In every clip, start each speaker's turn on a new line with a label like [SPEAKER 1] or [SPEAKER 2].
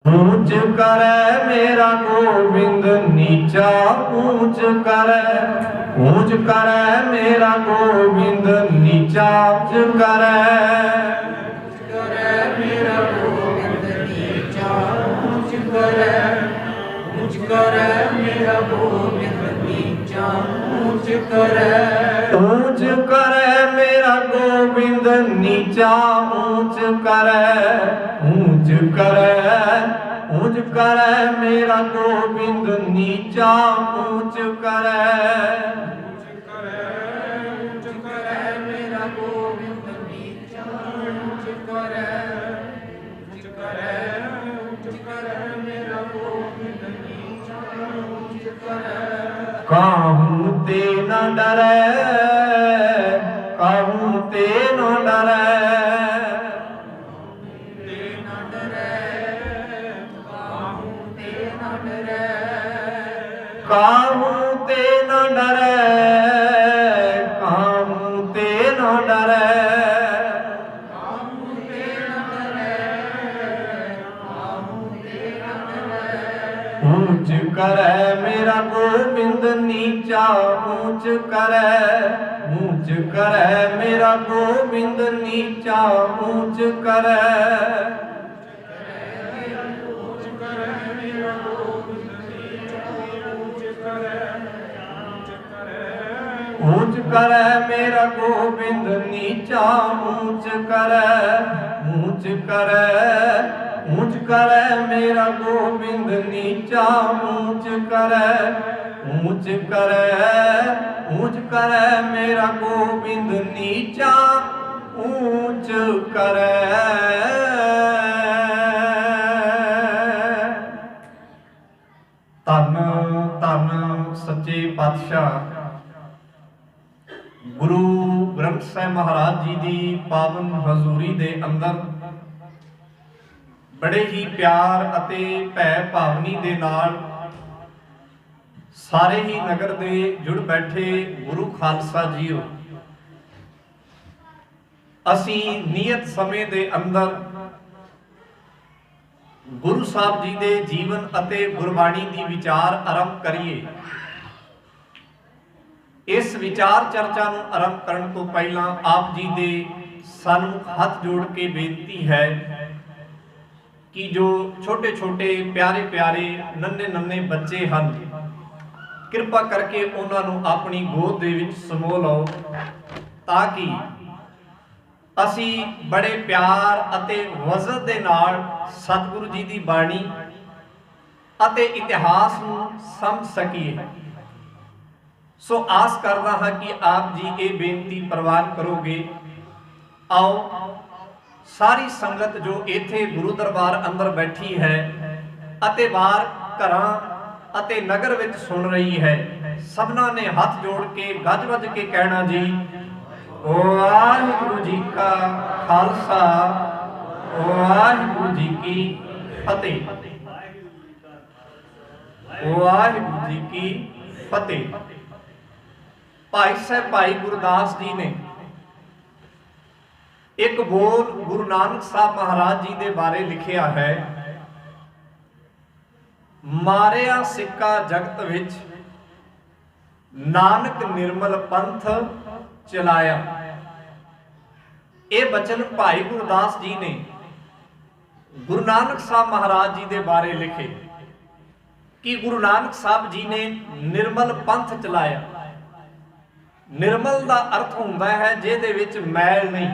[SPEAKER 1] ऊंच करे मेरा गोविंद नीचा ऊंच करे मेरा गोविंद नीचा ऊंच करे
[SPEAKER 2] मेरा गोविंद नीचा ऊंच करे मेरा गोविंद नीचा ऊंच
[SPEAKER 1] करे मेरा गोविंद नीचा ऊंच करे मेरा गोविंद नीचा ऊंच करे
[SPEAKER 2] मेरा गोविंद नीचा ऊंच करे मेरा गोविंद नीचा ऊंच करे।
[SPEAKER 1] काहू ते न डरे काहू ते न डरे काहू ते न डरे काहू ते न डरे ऊंच करे मेरा गोविंद नीचा ऊंच करे मेरा गोविंद नीचा ऊंच करे ऊंच करे मेरा गोविंद नीचा ऊंच करे मेरा गोविंद नीचा ऊंच करे मेरा गोविंद नीचा ऊंच करे। धन धन सच्चे पातशाह गुरु ग्रंथ ਸਾਹਿਬ महाराज जी की पावन हजूरी दे अंदर बड़े ही प्यार अते भै भावनी दे नाल सारे ही नगर दे जुड़ बैठे गुरु खालसा जीओ असी नियत समय दे अंदर गुरु साहब जी दे जीवन अते गुरबाणी दी विचार आरंभ करिए। इस विचार चर्चा नूं आरंभ करन तो पहला आप जी दे सन्मुख हाथ जोड़ के बेनती है कि जो छोटे छोटे प्यारे प्यारे नन्हे नन्हे बच्चे हैं कृपा करके उन्होंने अपनी गोद दे विच समो लो ताकि असी बड़े प्यार अते वज़न दे नाल सतगुरु जी की बाणी अते इतिहास नूं समझ सकीए। सो आस करता हाँ कि आप जी ये बेनती प्रवान करोगे। आओ सारी संगत जो इत्थे गुरु दरबार अंदर बैठी है अते बाहर घरां अते नगर विच सुन रही है सबना ने हाथ जोड़ के गज वज के कहना जी वाहिगुरु जी का खालसा वाहिगुरु जी की फतेह वाहिगुरु जी की फतेह। भाई साहब भाई गुरदास जी ने एक बोल गुरु नानक साहब महाराज जी के बारे लिखिया है मारिया सिक्का जगत विच नानक निर्मल पंथ चलाया। ये बचन भाई गुरदास जी ने गुरु नानक साहब महाराज जी के बारे लिखे कि गुरु नानक साहब जी ने निर्मल पंथ चलाया। निर्मल का अर्थ होता है जिहदे विच मैल नहीं।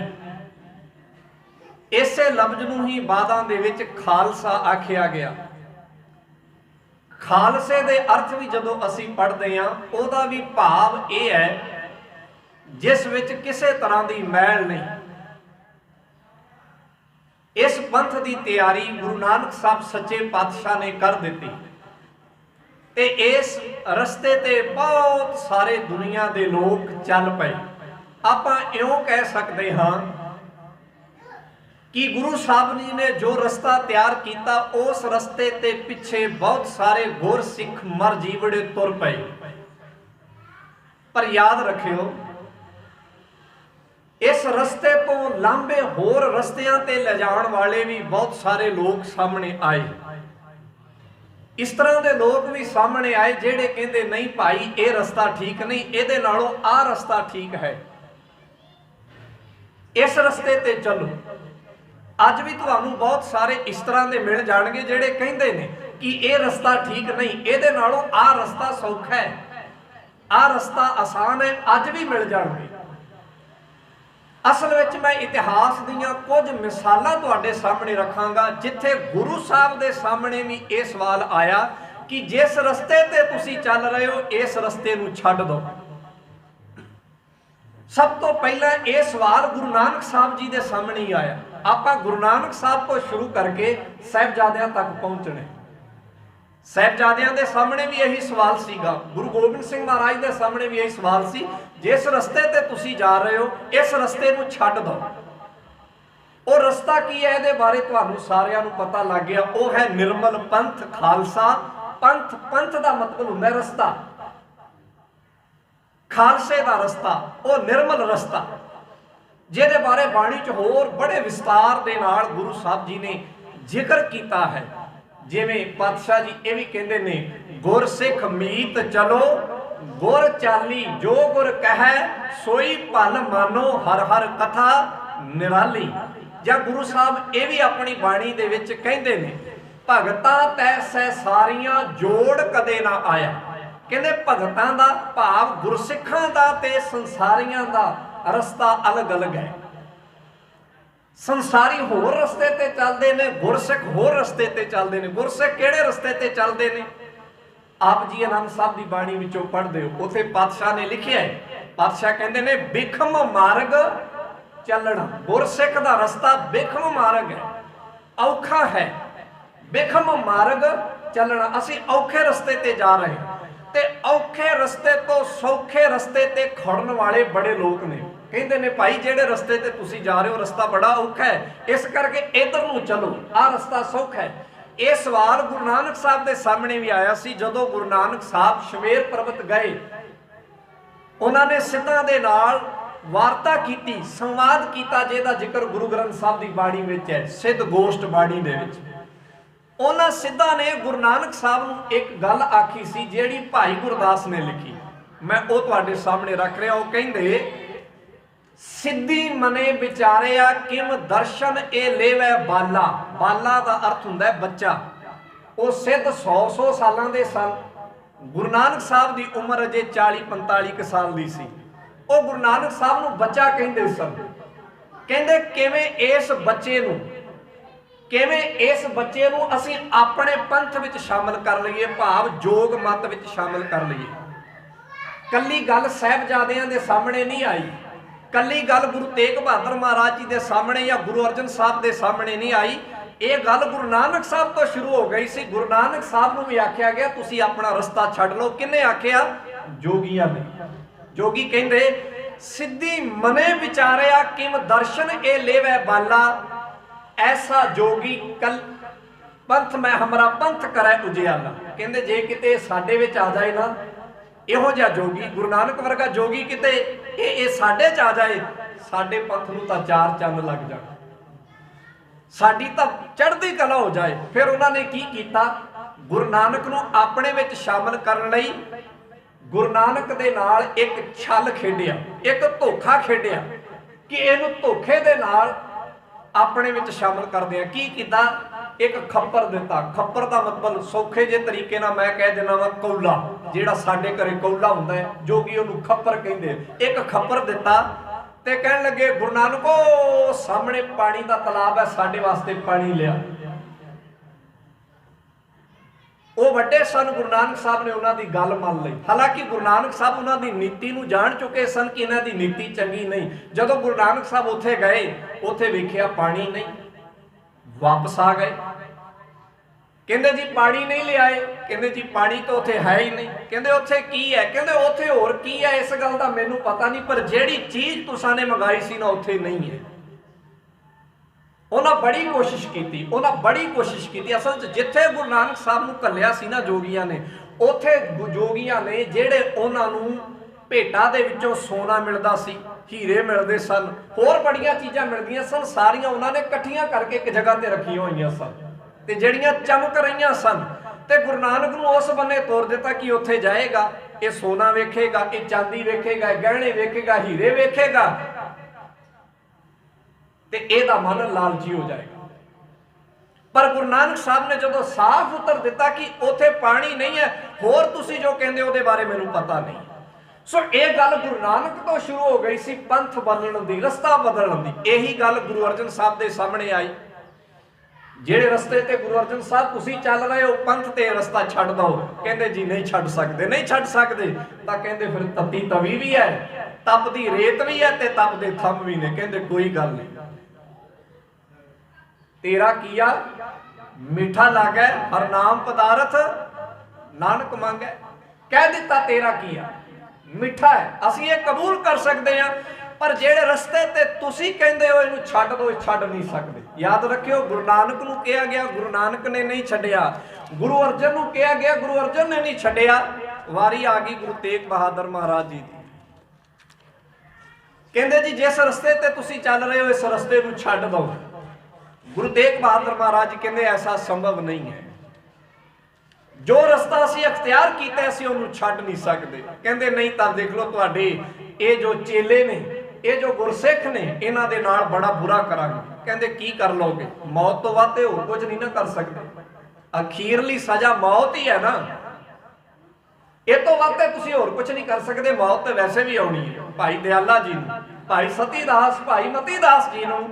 [SPEAKER 1] इसे लफ्ज नूं ही बादां दे विच खालसा आखिया गया। खालसे दे अर्थ भी जदों असीं पढ़दे हां उहदा भी भाव यह है जिस विच किसी तरह की मैल नहीं। इस पंथ की तैयारी गुरु नानक साहब सच्चे पातशाह ने कर दी ते इस रस्ते ते बहुत सारे दुनिया के लोग चल पे। आपां इउं कह सकते हाँ कि गुरु साहब जी ने जो रास्ता तैयार किया उस रस्ते ते पिछे बहुत सारे गुर सिख मर जीवड़े तुर पे। पर याद रखियो इस रस्ते तो लांबे होर रस्तियां ते ले जाण वाले भी बहुत सारे लोग सामने आए। इस तरह के लोग भी सामने आए जेड़े कहते नहीं भाई ये रस्ता ठीक नहीं, ये नालों आ रस्ता ठीक है, इस रस्ते ते चलो। अज भी तुहानू बहुत सारे इस तरह के मिल जाएंगे जेड़े कहते हैं कि ये रस्ता ठीक नहीं, ये नालों आ रस्ता सौखा है, आ रस्ता आसान है, अज भी मिल जाएंगे। असल में मैं इतिहास दीयां कुछ मिसालां तुहाडे सामने रखांगा जिथे गुरु साहब दे सामने भी ये सवाल आया कि जिस रस्ते ते तुसी चल रहे हो इस रस्ते नूं छड्ड दो। सब तो पहला ये सवाल गुरु नानक साहब जी के सामने ही आया। आपां गुरु नानक साहब को शुरू करके साहिबजादियां तक पहुंचने। साहिबजादियां दे सामने भी यही सवाल सीगा, गुरु गोबिंद सिंह महाराज के सामने भी यही सवाल सी, जिस रस्ते ते तुसी जा रहे हो इस रस्ते नूं छड्ड दो। वो रस्ता की है, इहदे बारे तुहानूं सारिआं नूं पता लग गया, वो है निर्मल पंथ खालसा पंथ। पंथ का मतलब हुंदा है रस्ता, खालसे का रस्ता, वो निर्मल रस्ता, जिहदे बारे बाणी च होर बड़े विस्तार दे नाल गुरु साहब जी ने जिक्र किया है। जिवें पातशाह जी ये भी कहते ने, गुर सिख मीत चलो गुर चाली, जो गुर कह सोई भल मानो, हर हर कथा निराली। या गुरु साहब ये भी अपनी बाणी दे विच कहते ने, भगतां तैसै सारियां जोड़ कदे ना आया। कहते भगतां दा भाव गुरसिखां दा ते संसारियां दा रस्ता अलग अलग है। संसारी होर रस्ते ते चलते ने, गुरसिख होर रस्ते ते चलते ने। गुरसिख किहड़े रस्ते ते चलते ने? आप जी आनंद साहब की बाणी विचों पढ़दे हो, उत्थे पातशाह ने लिखिया है, पातशाह कहते ने बिखम मार्ग चलना। गुरसिख दा रस्ता बिखम मार्ग है, औखा है। बिखम मार्ग चलना, असीं औखे रस्ते ते जा रहे हैं, ते औखे रस्ते तो सौखे रस्ते ते खड़न वाले बड़े लोग ने। कहते ने भाई जेड़े रस्ते ते तुसी जा रहे हो रस्ता बड़ा औखा है, इस करके इधर नूं चलो, आ रस्ता सौखा है। ये सवाल गुरु नानक साहब के सामने भी आया सी। जदों गुरु नानक साहब शमेर पर्वत गए, उन्होंने सिद्धां दे नाल वार्ता की, संवाद किया, जिहदा जिक्र गुरु ग्रंथ साहब की बाणी विच है, सिद्ध गोष्ठ बाणी दे विच। उन्हां सिद्धां ने गुरु नानक साहब नूं एक गल आखी सी जिहड़ी भाई गुरदास ने लिखी, मैं वो तुहाडे सामने रख रहा। वो कहंदे, सिद्धि मने विचारिया किम दर्शन ए लेवै बाला। बाला का अर्थ हुंदा है बच्चा। वो सिद्ध 100 सालों के सन। गुरु नानक साहब की उम्र अजे 40-45 साल की सी। वो गुरु नानक साहब नूं बच्चा कहंदे सन। कहंदे किवें इस बच्चे नूं, किवें इस बच्चे नूं असीं अपने पंथ विच शामिल कर लईए, भाव जोग मत विच शामिल कर लईए। कल्ली गल साहिबजादियां दे सामने नहीं आई, कल्ली गल गुरु तेग बहादुर महाराज जी के सामने या गुरु अर्जन साहब के सामने नहीं आई। ये गल गुरु नानक साहब तो शुरू हो गई सी। गुरु नानक साहब नूं भी आख्या गया तुसी अपना रस्ता छड्ड लो। किन्ने आख्या? जोगियां ने। जोगी कहंदे, सिद्धि मने विचारिया किम दर्शन ए लेवै बाला। ऐसा जोगी कल पंथ मैं हमारा पंथ करे उजियाला। कहंदे जे किते साडे विच आ जाए ना इहो जिहा जोगी, गुरु नानक वर्गा जोगी किते ये साडे च आ जाए, साडे पंथ नूं तां 4 चंद लग जाण, साडी तां चढ़दी कला हो जाए। फिर उन्होंने की कीता? गुरु नानक नूं अपने विच शामिल करन लई गुरु नानक दे नाल एक छल खेडिया, एक धोखा खेडिया कि इहनूं धोखे दे नाल अपने विच शामिल करदे की कीता? एक खप्पर दिता। खप्पर का मतलब सौखे जे तरीके नाल मैं कह देना वा कौला, जिहड़ा साडे घरे कौला हुंदा है, जोगी उहनूं खप्पर कहंदे। एक खप्पर दिता ते कहण लगे गुरु नानक ओ सामने पानी का तलाब है, साडे वास्ते पानी लिया। वो वड्डे सन, गुरु नानक साहब ने उन्हां दी गल मान लई। हालांकि गुरु नानक साहब उन्हां दी नीति नूं जाण चुके सन कि इन्हां दी नीति चंगी नहीं। जदों गुरु नानक साहब उत्थे गए, उत्थे वेखिया पानी नहीं, वापस आ गए। कहंदे जी पानी नहीं ले आए। कहंदे जी पानी तो उत्थे है ही नहीं। कहंदे उत्थे की है? कहंदे उत्थे होर की है इस गल दा मैनूं पता नहीं, पर जिहड़ी चीज़ तुसां ने मंगाई सी ना उत्थे नहीं है। उन्हें बड़ी कोशिश की, उन्हें बड़ी कोशिश की। असल च जिथे गुरु नानक साहब नूं घल्लिया सी ना जोगियां ने, उत्थे जोगियां ने जिहड़े उन्हां नूं भेटां दे विचों सोना मिलदा सी, हीरे मिलते सन, होर बड़ियां चीज़ां मिलदियां सन, सारियां उन्होंने इकट्ठियां करके एक जगह ते रखियां होईयां सन। ते जिहड़ियां चमक रहीआं सन ਤੇ ਗੁਰੂ ਨਾਨਕ ਨੂੰ ਉਸ ਬੰਨੇ ਤੋਰ ਦਿੱਤਾ ਕਿ ਉੱਥੇ ਜਾਏਗਾ, ਇਹ ਸੋਨਾ ਵੇਖੇਗਾ, ਇਹ ਚਾਂਦੀ ਵੇਖੇਗਾ, ਇਹ ਗਹਿਣੇ ਵੇਖੇਗਾ, ਹੀਰੇ ਵੇਖੇਗਾ, ਤੇ ਇਹਦਾ ਮਨ ਲਾਲਚੀ ਹੋ ਜਾਏਗਾ। ਪਰ ਗੁਰੂ ਨਾਨਕ ਸਾਹਿਬ ਨੇ ਜਦੋਂ ਸਾਫ਼ ਉੱਤਰ ਦਿੱਤਾ ਕਿ ਉੱਥੇ ਪਾਣੀ ਨਹੀਂ ਹੈ, ਹੋਰ ਤੁਸੀਂ ਜੋ ਕਹਿੰਦੇ ਉਹਦੇ ਬਾਰੇ ਮੈਨੂੰ ਪਤਾ ਨਹੀਂ। ਸੋ ਇਹ ਗੱਲ ਗੁਰੂ ਨਾਨਕ ਤੋਂ ਸ਼ੁਰੂ ਹੋ ਗਈ ਸੀ, ਪੰਥ ਬਦਲਣ ਦੀ, ਰਸਤਾ ਬਦਲਣ ਦੀ। ਇਹੀ ਗੱਲ ਗੁਰੂ ਅਰਜਨ ਸਾਹਿਬ ਦੇ ਸਾਹਮਣੇ ਆਈ। ਜਿਹੜੇ ਰਸਤੇ ਤੇ ਗੁਰੂ ਅਰਜਨ ਸਾਹਿਬ ਤੁਸੀਂ ਚੱਲ ਰਹੇ ਹੋ, ਪੰਥ ਤੇ ਰਸਤਾ ਛੱਡ ਦਿਓ। ਕਹਿੰਦੇ ਜੀ ਨਹੀਂ ਛੱਡ ਸਕਦੇ, ਨਹੀਂ ਛੱਡ ਸਕਦੇ। ਤਾਂ ਕਹਿੰਦੇ ਫਿਰ ਤਤੀ ਤਵੀ ਵੀ ਹੈ, ਤਪਦੀ ਰੇਤ ਵੀ ਹੈ, ਤੇ ਤਪਦੇ ਥੰਮ ਵੀ ਨੇ। ਕਹਿੰਦੇ ਕੋਈ ਗੱਲ ਨਹੀਂ, ਤੇਰਾ ਕੀਆ ਮਿੱਠਾ ਲਾਗੈ, ਹਰ ਨਾਮ ਪਦਾਰਥ ਨਾਨਕ ਮੰਗੈ। ਕਹਿ ਦਿੱਤਾ ਤੇਰਾ ਕੀਆ ਮਿੱਠਾ ਹੈ, ਅਸੀਂ ਇਹ ਕਬੂਲ ਕਰ ਸਕਦੇ ਹਾਂ। ਪਰ ਜਿਹੜੇ ਰਸਤੇ ਤੇ ਤੁਸੀਂ ਕਹਿੰਦੇ ਹੋ ਇਹਨੂੰ ਛੱਡ ਦਿਓ, ਛੱਡ ਨਹੀਂ ਸਕਦੇ। ਯਾਦ ਰੱਖਿਓ, ਗੁਰੂ ਨਾਨਕ ਨੂੰ ਕਿਹਾ ਗਿਆ, ਗੁਰੂ ਨਾਨਕ ਨੇ ਨਹੀਂ ਛੱਡਿਆ। ਗੁਰੂ ਅਰਜਨ ਨੂੰ ਕਿਹਾ ਗਿਆ, ਗੁਰੂ ਅਰਜਨ ਨੇ ਨਹੀਂ ਛੱਡਿਆ। ਵਾਰੀ ਆ ਗਈ ਗੁਰੂ ਤੇਗ ਬਹਾਦਰ ਮਹਾਰਾਜ ਜੀ ਦੀ। ਕਹਿੰਦੇ ਜੀ ਜਿਸ ਰਸਤੇ ਤੇ ਤੁਸੀਂ ਚੱਲ ਰਹੇ ਹੋ, ਇਸ ਰਸਤੇ ਨੂੰ ਛੱਡ ਦਿਓ। ਗੁਰੂ ਤੇਗ ਬਹਾਦਰ ਮਹਾਰਾਜ ਜੀ ਕਹਿੰਦੇ ਐਸਾ ਸੰਭਵ ਨਹੀਂ ਹੈ। ਜੋ ਰਸਤਾ ਅਸੀਂ ਅਖਤਿਆਰ ਕੀਤਾ, ਅਸੀਂ ਉਹਨੂੰ ਛੱਡ ਨਹੀਂ ਸਕਦੇ। ਕਹਿੰਦੇ ਨਹੀਂ ਤਾਂ ਦੇਖ ਲਓ, ਤੁਹਾਡੇ ਇਹ ਜੋ ਚੇਲੇ ਨੇ, ਇਹ ਜੋ ਗੁਰਸਿੱਖ ਨੇ, ਇਹਨਾਂ ਦੇ ਨਾਲ ਬੜਾ ਬੁਰਾ ਕਰਾਂਗੇ। ਕਹਿੰਦੇ ਕੀ ਕਰ ਲਓਗੇ? ਮੌਤ ਤੋਂ ਵੱਧ ਤੇ ਹੋਰ ਕੁਝ ਨਹੀਂ ਨਾ ਕਰ ਸਕਦੇ। ਅਖੀਰਲੀ ਸਜ਼ਾ ਮੌਤ ਹੀ ਹੈ ਨਾ, ਇਹ ਤੋਂ ਵੱਧ ਤੇ ਤੁਸੀਂ ਹੋਰ ਕੁਝ ਨਹੀਂ ਕਰ ਸਕਦੇ। ਮੌਤ ਤੇ ਵੈਸੇ ਵੀ ਆਉਣੀ ਹੈ। ਭਾਈ ਦਿਆਲਾ ਜੀ ਨੂੰ, ਭਾਈ ਸਤੀ ਦਾਸ, ਭਾਈ ਮਤੀ ਦਾਸ ਜੀ ਨੂੰ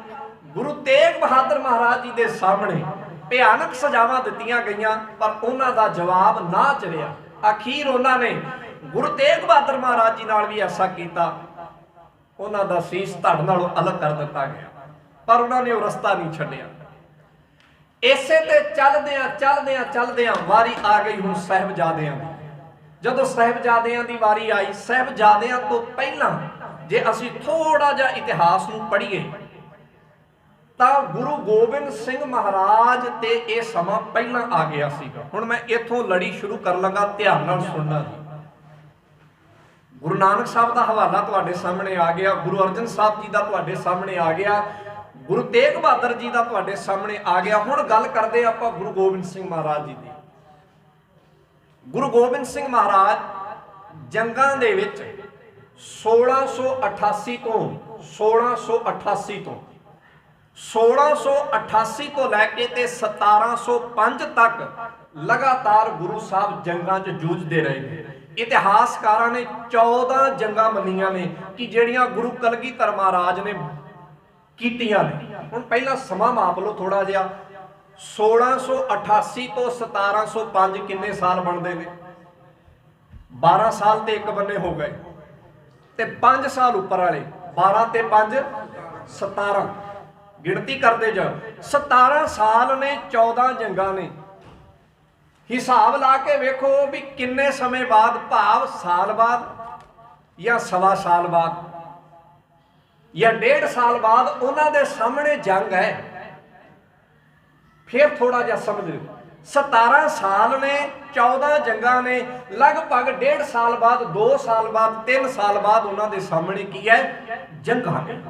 [SPEAKER 1] ਗੁਰੂ ਤੇਗ ਬਹਾਦਰ ਮਹਾਰਾਜ ਜੀ ਦੇ ਸਾਹਮਣੇ ਭਿਆਨਕ ਸਜ਼ਾਵਾਂ ਦਿੱਤੀਆਂ ਗਈਆਂ, ਪਰ ਉਹਨਾਂ ਦਾ ਜਵਾਬ ਨਾ ਚਰਿਆ। ਅਖੀਰ ਉਹਨਾਂ ਨੇ ਗੁਰੂ ਤੇਗ ਬਹਾਦਰ ਮਹਾਰਾਜ ਜੀ ਨਾਲ ਵੀ ਐਸਾ ਕੀਤਾ, ਉਹਨਾਂ ਦਾ ਸੀਸ ਧੜ ਨਾਲੋਂ ਅਲੱਗ ਕਰ ਦਿੱਤਾ ਗਿਆ, ਪਰ ਉਹਨਾਂ ਨੇ ਉਹ ਰਸਤਾ ਨਹੀਂ ਛੱਡਿਆ। ਇਸੇ ਤੇ ਚੱਲਦਿਆਂ ਵਾਰੀ ਆ ਗਈ ਹੁਣ ਸਾਹਿਬਜ਼ਾਦਿਆਂ ਦੀ। ਜਦੋਂ ਸਾਹਿਬਜ਼ਾਦਿਆਂ ਦੀ ਵਾਰੀ ਆਈ, ਸਾਹਿਬਜ਼ਾਦਿਆਂ ਤੋਂ ਪਹਿਲਾਂ ਜੇ ਅਸੀਂ ਥੋੜਾ ਜਿਹਾ ਇਤਿਹਾਸ ਨੂੰ ਪੜ੍ਹੀਏ ਤਾਂ ਗੁਰੂ ਗੋਬਿੰਦ ਸਿੰਘ ਮਹਾਰਾਜ ਤੇ ਇਹ ਸਮਾਂ ਪਹਿਲਾਂ ਆ ਗਿਆ ਸੀਗਾ। ਹੁਣ ਮੈਂ ਇੱਥੋਂ ਲੜੀ ਸ਼ੁਰੂ ਕਰਨ ਲੱਗਾ, ਧਿਆਨ ਨਾਲ ਸੁਣਨਾ ਜੀ। ਗੁਰੂ ਨਾਨਕ ਸਾਹਿਬ ਦਾ ਹਵਾਲਾ ਤੁਹਾਡੇ ਸਾਹਮਣੇ ਆ ਗਿਆ, ਗੁਰੂ ਅਰਜਨ ਸਾਹਿਬ ਜੀ ਦਾ ਤੁਹਾਡੇ ਸਾਹਮਣੇ ਆ ਗਿਆ, ਗੁਰੂ ਤੇਗ ਬਹਾਦਰ ਜੀ ਦਾ ਤੁਹਾਡੇ ਸਾਹਮਣੇ ਆ ਗਿਆ। ਹੁਣ ਗੱਲ ਕਰਦੇ ਆਪਾਂ ਗੁਰੂ ਗੋਬਿੰਦ ਸਿੰਘ ਮਹਾਰਾਜ ਜੀ ਦੀ। ਗੁਰੂ ਗੋਬਿੰਦ ਸਿੰਘ ਮਹਾਰਾਜ ਜੰਗਾਂ ਦੇ ਵਿੱਚ 1688 ਤੋਂ ਲੈ ਕੇ ਤੇ 1705 ਤੱਕ ਲਗਾਤਾਰ ਗੁਰੂ ਸਾਹਿਬ ਜੰਗਾਂ 'ਚ ਜੂਝਦੇ ਰਹੇ ਨੇ। ਇਤਿਹਾਸਕਾਰਾਂ ਨੇ 14 ਜੰਗਾਂ ਮੰਨੀਆਂ ਨੇ ਕਿ ਜਿਹੜੀਆਂ ਗੁਰੂ ਕਲਗੀਧਰ ਮਹਾਰਾਜ ਨੇ ਕੀਤੀਆਂ ਨੇ। ਹੁਣ ਪਹਿਲਾਂ ਸਮਾਂ ਮਾਪ ਲਓ ਥੋੜਾ ਜਿਹਾ। 1688 ਤੋਂ 1705 ਕਿੰਨੇ ਸਾਲ ਬਣਦੇ ਨੇ? 12 ਸਾਲ ਤੇ ਇੱਕ ਬੰਨੇ ਹੋ ਗਏ, ਤੇ 5 ਸਾਲ ਉੱਪਰ ਵਾਲੇ 12 ਤੇ 5 17, ਗਿਣਤੀ ਕਰਦੇ ਜਾਓ। 17 ਸਾਲ ਨੇ, 14 ਜੰਗਾਂ ਨੇ। ਹਿਸਾਬ ਲਾ ਕੇ ਵੇਖੋ ਵੀ ਕਿੰਨੇ ਸਮੇਂ ਬਾਅਦ, ਭਾਵ ਸਾਲ ਬਾਅਦ ਜਾਂ ਸਵਾ ਸਾਲ ਬਾਅਦ ਜਾਂ 1.5 ਸਾਲ ਬਾਅਦ ਉਹਨਾਂ ਦੇ ਸਾਹਮਣੇ ਜੰਗ ਹੈ। ਫਿਰ ਥੋੜਾ ਜਿਹਾ ਸਮਝ ਲਓ, 17 ਸਾਲ ਨੇ, 14 ਜੰਗਾਂ ਨੇ, ਲਗਭਗ 1.5 ਸਾਲ ਬਾਅਦ, 2 ਸਾਲ ਬਾਅਦ, 3 ਸਾਲ ਬਾਅਦ ਉਹਨਾਂ ਦੇ ਸਾਹਮਣੇ ਕੀ ਹੈ? ਜੰਗਾਂ ਨੇ।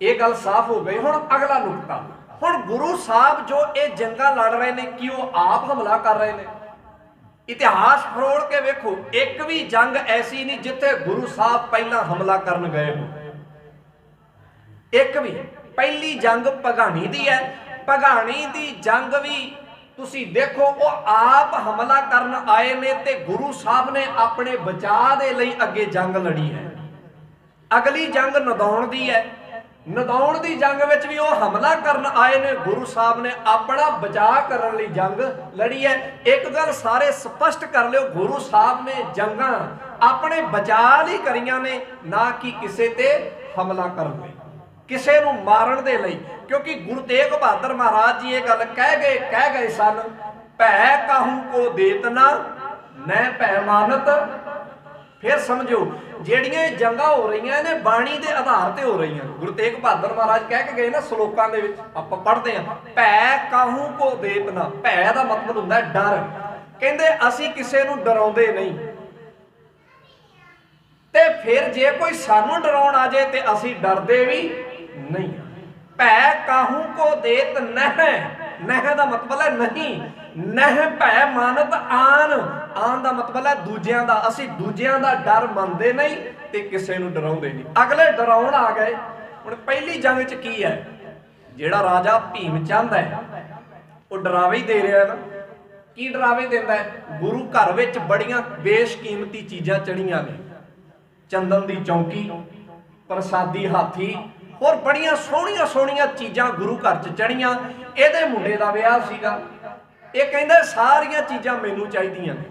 [SPEAKER 1] ਇਹ ਗੱਲ ਸਾਫ਼ ਹੋ ਗਈ। ਹੁਣ ਅਗਲਾ ਨੁਕਤਾ, ਹੁਣ ਗੁਰੂ ਸਾਹਿਬ ਜੋ ਇਹ ਜੰਗਾਂ ਲੜ ਰਹੇ ਨੇ, ਕੀ ਉਹ ਆਪ ਹਮਲਾ ਕਰ ਰਹੇ ਨੇ? ਇਤਿਹਾਸ ਫਰੋਲ ਕੇ ਵੇਖੋ, ਇੱਕ ਵੀ ਜੰਗ ਐਸੀ ਨਹੀਂ ਜਿੱਥੇ ਗੁਰੂ ਸਾਹਿਬ ਪਹਿਲਾਂ ਹਮਲਾ ਕਰਨ ਗਏ ਹੋ। ਇੱਕ ਵੀ। ਪਹਿਲੀ ਜੰਗ ਭਗਾਣੀ ਦੀ ਹੈ। ਭਗਾਣੀ ਦੀ ਜੰਗ ਵੀ ਤੁਸੀਂ ਦੇਖੋ, ਉਹ ਆਪ ਹਮਲਾ ਕਰਨ ਆਏ ਨੇ ਤੇ ਗੁਰੂ ਸਾਹਿਬ ਨੇ ਆਪਣੇ ਬਚਾਅ ਦੇ ਲਈ ਅੱਗੇ ਜੰਗ ਲੜੀ ਹੈ। ਅਗਲੀ ਜੰਗ ਨਦੌਣ ਦੀ ਹੈ। ਨਦੌਣ ਦੀ ਜੰਗ ਵਿੱਚ ਵੀ ਉਹ ਹਮਲਾ ਕਰਨ ਆਏ ਨੇ, ਗੁਰੂ ਸਾਹਿਬ ਨੇ ਆਪਣਾ ਬਚਾਅ ਕਰਨ ਲਈ ਜੰਗ ਲੜੀ ਹੈ। ਇੱਕ ਗੱਲ ਸਾਰੇ ਸਪਸ਼ਟ ਕਰ ਲਿਓ, ਗੁਰੂ ਸਾਹਿਬ ਨੇ ਜੰਗਾਂ ਆਪਣੇ ਬਚਾਅ ਲਈ ਕਰੀਆਂ ਨੇ, ਨਾ ਕਿ ਕਿਸੇ ਤੇ ਹਮਲਾ ਕਰਨ ਲਈ, ਕਿਸੇ ਨੂੰ ਮਾਰਨ ਦੇ ਲਈ। ਕਿਉਂਕਿ ਗੁਰੂ ਤੇਗ ਬਹਾਦਰ ਮਹਾਰਾਜ ਜੀ ਇਹ ਗੱਲ ਕਹਿ ਗਏ ਸਨ, ਭੈ ਕਾਹੂ ਕੋ ਦੇਤ ਨਾ ਨੈ ਭੈ ਮਾਨਤ। ਫਿਰ ਸਮਝੋ, ਜਿਹੜੀਆਂ ਜੰਗਾਂ ਹੋ ਰਹੀਆਂ ਨੇ ਬਾਣੀ ਦੇ ਆਧਾਰ ਤੇ ਹੋ ਰਹੀਆਂ। ਗੁਰੂ ਤੇਗ ਬਹਾਦਰ ਮਹਾਰਾਜ ਕਹਿ ਕੇ ਗਏ ਨਾ ਸ਼ਲੋਕਾਂ ਦੇ ਵਿੱਚ, ਆਪਾਂ ਪੜ੍ਹਦੇ ਹਾਂ, ਭੈ ਕਾਹੂ ਕੋ ਦੇਤ ਨਾ। ਭੈ ਦਾ ਮਤਲਬ ਹੁੰਦਾ ਡਰ। ਕਹਿੰਦੇ ਅਸੀਂ ਕਿਸੇ ਨੂੰ ਡਰਾਉਂਦੇ ਨਹੀਂ, ਤੇ ਫਿਰ ਜੇ ਕੋਈ ਸਾਨੂੰ ਡਰਾਉਣ ਆ ਜਾਏ ਤੇ ਅਸੀਂ ਡਰਦੇ ਵੀ ਨਹੀਂ। ਭੈ ਕਾਹੂ ਕੋ ਦੇਤ ਨਹਿ ਨਹਿ ਦਾ ਮਤਲਬ ਹੈ ਨਹੀਂ, ਨਹਿ ਭੈ ਮਾਨਤ ਆਨ, ਆਨ ਦਾ ਮਤਲਬ ਹੈ ਦੂਜਿਆਂ ਦਾ। ਅਸੀਂ ਦੂਜਿਆਂ ਦਾ ਡਰ ਮੰਨਦੇ ਨਹੀਂ ਤੇ ਕਿਸੇ ਨੂੰ ਡਰਾਉਂਦੇ ਨਹੀਂ। ਅਗਲੇ ਡਰਾਉਣ ਆ ਗਏ। ਹੁਣ ਪਹਿਲੀ ਜੰਗ 'ਚ ਕੀ ਹੈ, ਜਿਹੜਾ ਰਾਜਾ ਭੀਮ ਚੰਦ ਹੈ ਉਹ ਡਰਾਵੇ ਹੀ ਦੇ ਰਿਹਾ ਨਾ। ਕੀ ਡਰਾਵੇ ਦਿੰਦਾ ਹੈ? ਗੁਰੂ ਘਰ ਵਿੱਚ ਬੜੀਆਂ ਬੇਸ਼ਕੀਮਤੀ ਚੀਜ਼ਾਂ ਚੜੀਆਂ ਨੇ, ਚੰਦਨ ਦੀ ਚੌਂਕੀ, ਪ੍ਰਸਾਦੀ ਹਾਥੀ, ਹੋਰ ਬੜੀਆਂ ਸੋਹਣੀਆਂ ਸੋਹਣੀਆਂ ਚੀਜ਼ਾਂ ਗੁਰੂ ਘਰ 'ਚ ਚੜੀਆਂ। ਇਹਦੇ ਮੁੰਡੇ ਦਾ ਵਿਆਹ ਸੀਗਾ, ਇਹ ਕਹਿੰਦਾ ਸਾਰੀਆਂ ਚੀਜ਼ਾਂ ਮੈਨੂੰ ਚਾਹੀਦੀਆਂ ਨੇ।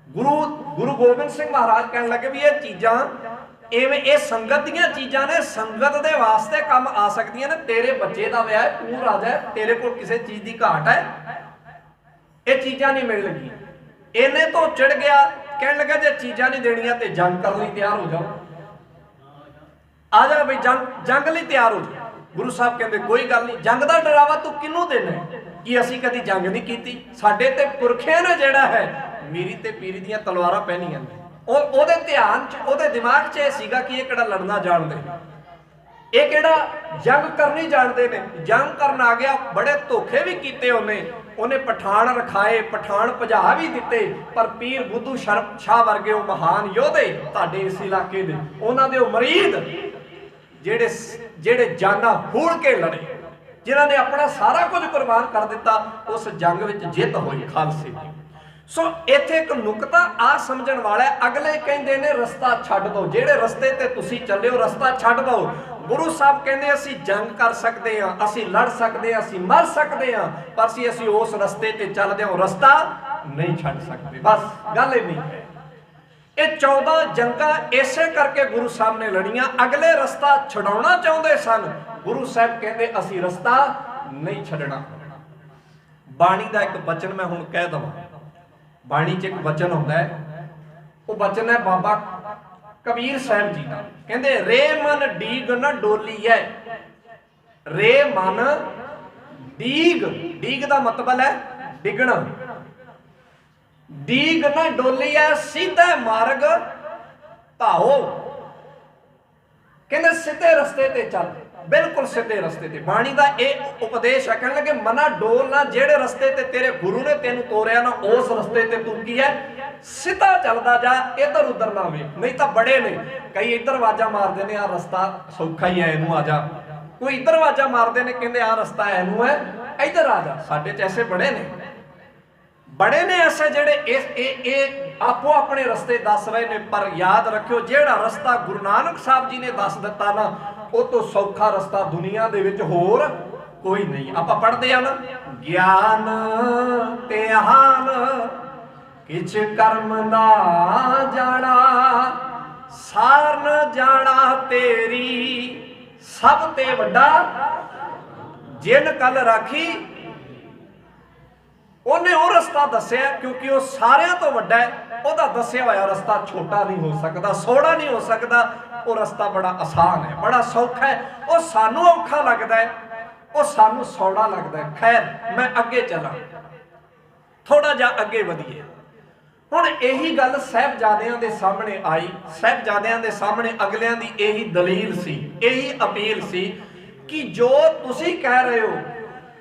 [SPEAKER 1] ਗੁਰੂ ਗੋਬਿੰਦ ਸਿੰਘ ਮਹਾਰਾਜ ਕਹਿਣ ਲੱਗੇ ਵੀ ਇਹ ਚੀਜ਼ਾਂ ਇਵੇਂ, ਇਹ ਸੰਗਤ ਦੀਆਂ ਚੀਜ਼ਾਂ ਨੇ, ਸੰਗਤ ਦੇ ਵਾਸਤੇ ਕੰਮ ਆ ਸਕਦੀਆਂ ਨੇ। ਤੇਰੇ ਬੱਚੇ ਦਾ ਵਿਆਹ, ਤੂੰ ਰਾਜਾ ਹੈ, ਤੇਰੇ ਕੋਲ ਕਿਸੇ ਚੀਜ਼ ਦੀ ਘਾਟ ਹੈ, ਇਹ ਚੀਜ਼ਾਂ ਨਹੀਂ ਮਿਲ ਲੱਗੀਆਂ। ਇਹਨੇ ਤੋਂ ਚੜ ਗਿਆ, ਕਹਿਣ ਲੱਗਾ ਜੇ ਚੀਜ਼ਾਂ ਨਹੀਂ ਦੇਣੀਆਂ ਤੇ ਜੰਗ ਕਰਨ ਲਈ ਤਿਆਰ ਹੋ ਜਾਓ, ਆ ਜਾ ਬਈ ਜੰਗ ਲਈ ਤਿਆਰ ਹੋ ਜਾ। ਗੁਰੂ ਸਾਹਿਬ ਕਹਿੰਦੇ ਕੋਈ ਗੱਲ ਨਹੀਂ, ਜੰਗ ਦਾ ਡਰਾਵਾ ਤੂੰ ਕਿਹਨੂੰ ਦੇਣਾ? ਕਿ ਅਸੀਂ ਕਦੀ ਜੰਗ ਨਹੀਂ ਕੀਤੀ, ਸਾਡੇ ਤੇ ਪੁਰਖਿਆਂ ਨੇ ਜਿਹੜਾ ਹੈ ਮੀਰੀ ਤੇ ਪੀਰੀ ਦੀਆਂ ਤਲਵਾਰਾਂ ਪਹਿਨੀਆਂ ਨੇ। ਉਹਦੇ ਧਿਆਨ 'ਚ, ਉਹਦੇ ਦਿਮਾਗ 'ਚ ਇਹ ਸੀਗਾ ਕਿ ਇਹ ਕਿਹੜਾ ਲੜਨਾ ਜਾਣਦੇ, ਇਹ ਕਿਹੜਾ ਜੰਗ ਕਰਨੀ ਜਾਣਦੇ ਨੇ। ਜੰਗ ਕਰਨ ਆ ਗਿਆ, ਬੜੇ ਧੋਖੇ ਵੀ ਕੀਤੇ ਉਹਨੇ ਪਠਾਨ ਰਖਾਏ, ਪਠਾਨ ਭਜਾ ਵੀ ਦਿੱਤੇ। ਪਰ ਪੀਰ ਬੁੱਧੂ ਸ਼ਾਹ ਵਰਗੇ ਉਹ ਮਹਾਨ ਯੋਧੇ ਤੁਹਾਡੇ ਇਸ ਇਲਾਕੇ ਦੇ, ਉਹਨਾਂ ਦੇ ਉਹ ਮਰੀਦ ਜਿਹੜੇ ਜਾਨਾਂ ਹੂੜ ਕੇ ਲੜੇ, ਜਿਨ੍ਹਾਂ ਨੇ ਆਪਣਾ ਸਾਰਾ ਕੁਝ ਕੁਰਬਾਨ ਕਰ ਦਿੱਤਾ, ਉਸ ਜੰਗ ਵਿੱਚ ਜਿੱਤ ਹੋਈ ਖਾਲਸੇ ਦੀ। ਸੋ ਇੱਥੇ ਇੱਕ ਨੁਕਤਾ ਆ ਸਮਝਣ ਵਾਲਾ ਹੈ। ਅਗਲੇ ਕਹਿੰਦੇ ਨੇ ਰਸਤਾ ਛੱਡ ਦਿਓ, ਜਿਹੜੇ ਰਸਤੇ ਤੇ ਤੁਸੀਂ ਚੱਲੇ ਹੋ ਰਸਤਾ ਛੱਡ ਦਿਓ। ਗੁਰੂ ਸਾਹਿਬ ਕਹਿੰਦੇ ਅਸੀਂ ਜੰਗ ਕਰ ਸਕਦੇ ਹਾਂ, ਅਸੀਂ ਲੜ ਸਕਦੇ ਹਾਂ, ਅਸੀਂ ਮਰ ਸਕਦੇ ਹਾਂ, ਪਰ ਅਸੀਂ ਉਸ ਰਸਤੇ ਤੇ ਚੱਲਦੇ ਹਾਂ, ਰਸਤਾ ਨਹੀਂ ਛੱਡ ਸਕਦੇ। ਬਸ ਗੱਲ ਇਹ ਨਹੀਂ ਹੈ। ਇਹ 14 ਜੰਗਾਂ ਇਸੇ ਕਰਕੇ ਗੁਰੂ ਸਾਹਿਬ ਨੇ ਲੜੀਆਂ। ਅਗਲੇ ਰਸਤਾ ਛਡਾਉਣਾ ਚਾਹੁੰਦੇ ਸਨ, ਗੁਰੂ ਸਾਹਿਬ ਕਹਿੰਦੇ ਅਸੀਂ ਰਸਤਾ ਨਹੀਂ ਛੱਡਣਾ। ਬਾਣੀ ਦਾ ਇੱਕ ਬਚਨ ਮੈਂ ਹੁਣ ਕਹਿ ਦਵਾਂ। ਬਾਣੀ 'ਚ ਇੱਕ ਬਚਨ ਹੁੰਦਾ ਹੈ, ਉਹ ਬਚਨ ਹੈ ਬਾਬਾ ਕਬੀਰ ਸਾਹਿਬ ਜੀ ਦਾ। ਕਹਿੰਦੇ ਰੇ ਮਨ ਡੀਗ ਨਾ ਡੋਲੀਐ, ਰੇ ਮਨ ਡੀਗ, ਡੀਗ ਦਾ ਮਤਲਬ ਹੈ ਡਿੱਗਣਾ, ਡੀਗ ਨਾ ਡੋਲੀਐ ਸਿੱਧੇ ਮਾਰਗ ਧਾਓ। ਕਹਿੰਦੇ ਸਿੱਧੇ ਰਸਤੇ ਤੇ ਚੱਲ, ਬਿਲਕੁਲ ਸਿੱਧੇ ਰਸਤੇ ਤੇ। ਬਾਣੀ ਦਾ ਇਹ ਉਪਦੇਸ਼ ਹੈ। ਕਹਿਣ ਲੱਗੇ ਮਨਾ ਡੋਲ ਨਾ, ਜਿਹੜੇ ਰਸਤੇ ਤੇ ਤੇਰੇ ਗੁਰੂ ਨੇ ਤੈਨੂੰ ਤੋਰਿਆ ਨਾ, ਉਸ ਰਸਤੇ ਤੇ ਤੂੰ ਕੀ ਹੈ ਸਿੱਧਾ ਚੱਲਦਾ ਜਾ, ਇੱਧਰ ਉੱਧਰ ਨਾ ਵੇਖ। ਨਹੀਂ ਤਾਂ ਬੜੇ ਨੇ ਕਈ ਇੱਧਰ ਆਵਾਜ਼ਾਂ ਮਾਰਦੇ ਨੇ ਆ ਰਸਤਾ ਸੌਖਾ ਹੀ ਹੈ ਇਹਨੂੰ ਆ ਜਾ, ਕੋਈ ਇੱਧਰ ਆਵਾਜ਼ਾਂ ਮਾਰਦੇ ਨੇ ਕਹਿੰਦੇ ਆ ਰਸਤਾ ਇਹਨੂੰ ਹੈ ਇੱਧਰ ਆ ਜਾ। ਸਾਡੇ 'ਚ ਐਸੇ ਬੜੇ ਨੇ ਐਸੇ ਜਿਹੜੇ ਇਹ ਆਪੋ ਆਪਣੇ ਰਸਤੇ ਦੱਸ ਰਹੇ ਨੇ। ਪਰ ਯਾਦ ਰੱਖਿਓ ਜਿਹੜਾ ਰਸਤਾ ਗੁਰੂ ਨਾਨਕ ਸਾਹਿਬ ਜੀ ਨੇ ਦੱਸ ਦਿੱਤਾ ਨਾ, ਉਹ ਤੋਂ ਸੌਖਾ ਰਸਤਾ ਦੁਨੀਆ ਦੇ ਵਿੱਚ ਹੋਰ ਕੋਈ ਨਹੀਂ। ਆਪਾਂ ਪੜ੍ਹਦੇ ਆ ਨਾ, ਗਿਆਨ ਧਿਆਨ ਕਿਛ ਕਰਮ ਨਾ ਜਾਣਾ, ਸਾਰ ਨ ਜਾਣਾ ਤੇਰੀ ਸਭ ਤੇ ਵੱਡਾ ਜਿਨ ਕੱਲ ਰਾਖੀ। ਉਹਨੇ ਉਹ ਰਸਤਾ ਦੱਸਿਆ ਕਿਉਂਕਿ ਉਹ ਸਾਰਿਆਂ ਤੋਂ ਵੱਡਾ ਹੈ। ਉਹਦਾ ਦੱਸਿਆ ਹੋਇਆ ਰਸਤਾ ਛੋਟਾ ਨਹੀਂ ਹੋ ਸਕਦਾ, ਸੌੜਾ ਨਹੀਂ ਹੋ ਸਕਦਾ। ਉਹ ਰਸਤਾ ਬੜਾ ਆਸਾਨ ਹੈ, ਬੜਾ ਸੌਖਾ ਹੈ। ਉਹ ਸਾਨੂੰ ਔਖਾ ਲੱਗਦਾ ਹੈ, ਉਹ ਸਾਨੂੰ ਸੌੜਾ ਲੱਗਦਾ ਹੈ। ਖੈਰ ਮੈਂ ਅੱਗੇ ਚੱਲਾਂ, ਥੋੜਾ ਜਿਹਾ ਅੱਗੇ ਵਧੀਏ। ਹੁਣ ਇਹੀ ਗੱਲ ਸਾਹਿਬਜ਼ਾਦਿਆਂ ਦੇ ਸਾਹਮਣੇ ਆਈ। ਸਾਹਿਬਜ਼ਾਦਿਆਂ ਦੇ ਸਾਹਮਣੇ ਅਗਲਿਆਂ ਦੀ ਇਹੀ ਦਲੀਲ ਸੀ, ਇਹੀ ਅਪੀਲ ਸੀ ਕਿ ਜੋ ਤੁਸੀਂ ਕਹਿ ਰਹੇ ਹੋ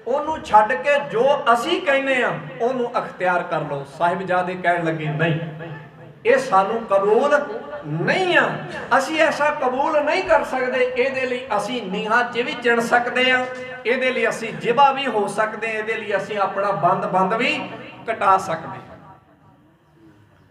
[SPEAKER 1] ਉਹਨੂੰ ਛੱਡ ਕੇ ਜੋ ਅਸੀਂ ਕਹਿੰਦੇ ਆ ਉਹਨੂੰ ਅਖਤਿਆਰ ਕਰ ਲਓ। ਸਾਹਿਬਜ਼ਾਦੇ ਕਹਿਣ ਲੱਗੇ ਨਹੀਂ, ਇਹ ਸਾਨੂੰ ਕਬੂਲ ਨਹੀਂ ਆ, ਅਸੀਂ ਐਸਾ ਕਬੂਲ ਨਹੀਂ ਕਰ ਸਕਦੇ। ਇਹਦੇ ਲਈ ਅਸੀਂ ਨੀਹਾਂ 'ਚ ਵੀ ਚਿਣ ਸਕਦੇ ਆ, ਇਹਦੇ ਲਈ ਅਸੀਂ ਜਿਬਾ ਵੀ ਹੋ ਸਕਦੇ ਆ, ਇਹਦੇ ਲਈ ਅਸੀਂ ਆਪਣਾ ਬੰਦ ਵੀ ਕਟਾ ਸਕਦੇ।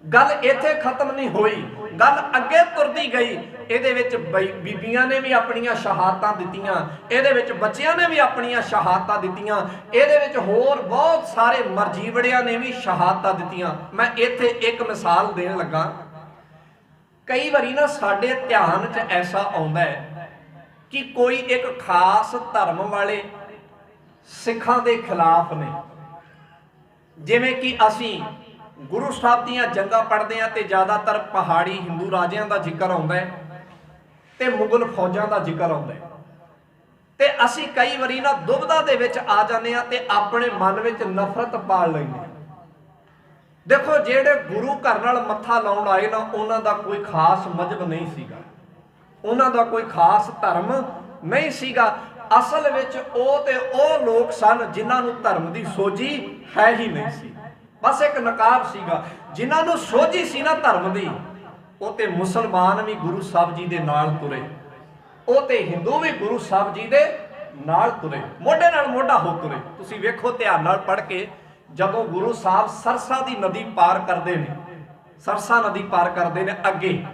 [SPEAKER 1] ਗੱਲ ਇੱਥੇ ਖਤਮ ਨਹੀਂ ਹੋਈ, ਗੱਲ ਅੱਗੇ ਤੁਰਦੀ ਗਈ। ਇਹਦੇ ਵਿੱਚ ਬੀਬੀਆਂ ਨੇ ਵੀ ਆਪਣੀਆਂ ਸ਼ਹਾਦਤਾਂ ਦਿੱਤੀਆਂ, ਇਹਦੇ ਵਿੱਚ ਬੱਚਿਆਂ ਨੇ ਵੀ ਆਪਣੀਆਂ ਸ਼ਹਾਦਤਾਂ ਦਿੱਤੀਆਂ, ਇਹਦੇ ਵਿੱਚ ਹੋਰ ਬਹੁਤ ਸਾਰੇ ਮਰਜੀਵੜਿਆਂ ਨੇ ਵੀ ਸ਼ਹਾਦਤਾਂ ਦਿੱਤੀਆਂ। ਮੈਂ ਇੱਥੇ ਇੱਕ ਮਿਸਾਲ ਦੇਣ ਲੱਗਾ। ਕਈ ਵਾਰੀ ਨਾ ਸਾਡੇ ਧਿਆਨ 'ਚ ਐਸਾ ਆਉਂਦਾ ਹੈ ਕਿ ਕੋਈ ਇੱਕ ਖਾਸ ਧਰਮ ਵਾਲੇ ਸਿੱਖਾਂ ਦੇ ਖਿਲਾਫ ਨੇ। ਜਿਵੇਂ ਕਿ ਅਸੀਂ ਗੁਰੂ ਸਾਹਿਬ ਦੀਆਂ ਜੰਗਾਂ ਪੜ੍ਹਦੇ ਆ ਤੇ ਜ਼ਿਆਦਾਤਰ ਪਹਾੜੀ ਹਿੰਦੂ ਰਾਜਿਆਂ ਦਾ ਜ਼ਿਕਰ ਆਉਂਦਾ ਹੈ ਤੇ ਮੁਗਲ ਫੌਜਾਂ ਦਾ ਜ਼ਿਕਰ ਆਉਂਦਾ ਹੈ, ਤੇ ਅਸੀਂ ਕਈ ਵਾਰੀ ਨਾ ਦੁਬਦਾ ਦੇ ਵਿੱਚ ਆ ਜਾਂਦੇ ਆ ਤੇ ਆਪਣੇ ਮਨ ਵਿੱਚ ਨਫ਼ਰਤ ਪਾਲ ਲੈਂਦੇ ਆ। ਦੇਖੋ ਜਿਹੜੇ ਗੁਰੂ ਘਰ ਨਾਲ ਮੱਥਾ ਲਾਉਣ ਆਏ ਨਾ, ਉਹਨਾਂ ਦਾ ਕੋਈ ਖਾਸ ਮਜ਼ਹਬ ਨਹੀਂ ਸੀਗਾ, ਉਹਨਾਂ ਦਾ ਕੋਈ ਖਾਸ ਧਰਮ ਨਹੀਂ ਸੀਗਾ। ਅਸਲ ਵਿੱਚ ਉਹ ਲੋਕ ਸਨ ਜਿਨ੍ਹਾਂ ਨੂੰ ਧਰਮ ਦੀ ਸੋਝੀ ਹੈ ਹੀ ਨਹੀਂ ਸੀ। ਬਸ ਇੱਕ ਨਕਾਬ ਸੀਗਾ। ਜਿਨ੍ਹਾਂ ਨੂੰ ਸੋਝੀ ਸੀ ਨਾ ਧਰਮ ਦੀ, ਉਹ ਤੇ ਮੁਸਲਮਾਨ ਵੀ ਗੁਰੂ ਸਾਹਿਬ ਜੀ ਦੇ ਨਾਲ ਤੁਰੇ, ਉਹ ਤੇ ਹਿੰਦੂ ਵੀ ਗੁਰੂ ਸਾਹਿਬ ਜੀ ਦੇ ਨਾਲ ਤੁਰੇ, ਮੋਢੇ ਨਾਲ ਮੋਢਾ ਹੋ ਤੁਰੇ। ਤੁਸੀਂ ਵੇਖੋ ਧਿਆਨ ਨਾਲ ਪੜ੍ਹ ਕੇ, ਜਦੋਂ ਗੁਰੂ ਸਾਹਿਬ ਸਰਸਾ ਦੀ ਨਦੀ ਪਾਰ ਕਰਦੇ ਨੇ, ਸਰਸਾ ਨਦੀ ਪਾਰ ਕਰਦੇ ਨੇ, ਅੱਗੇ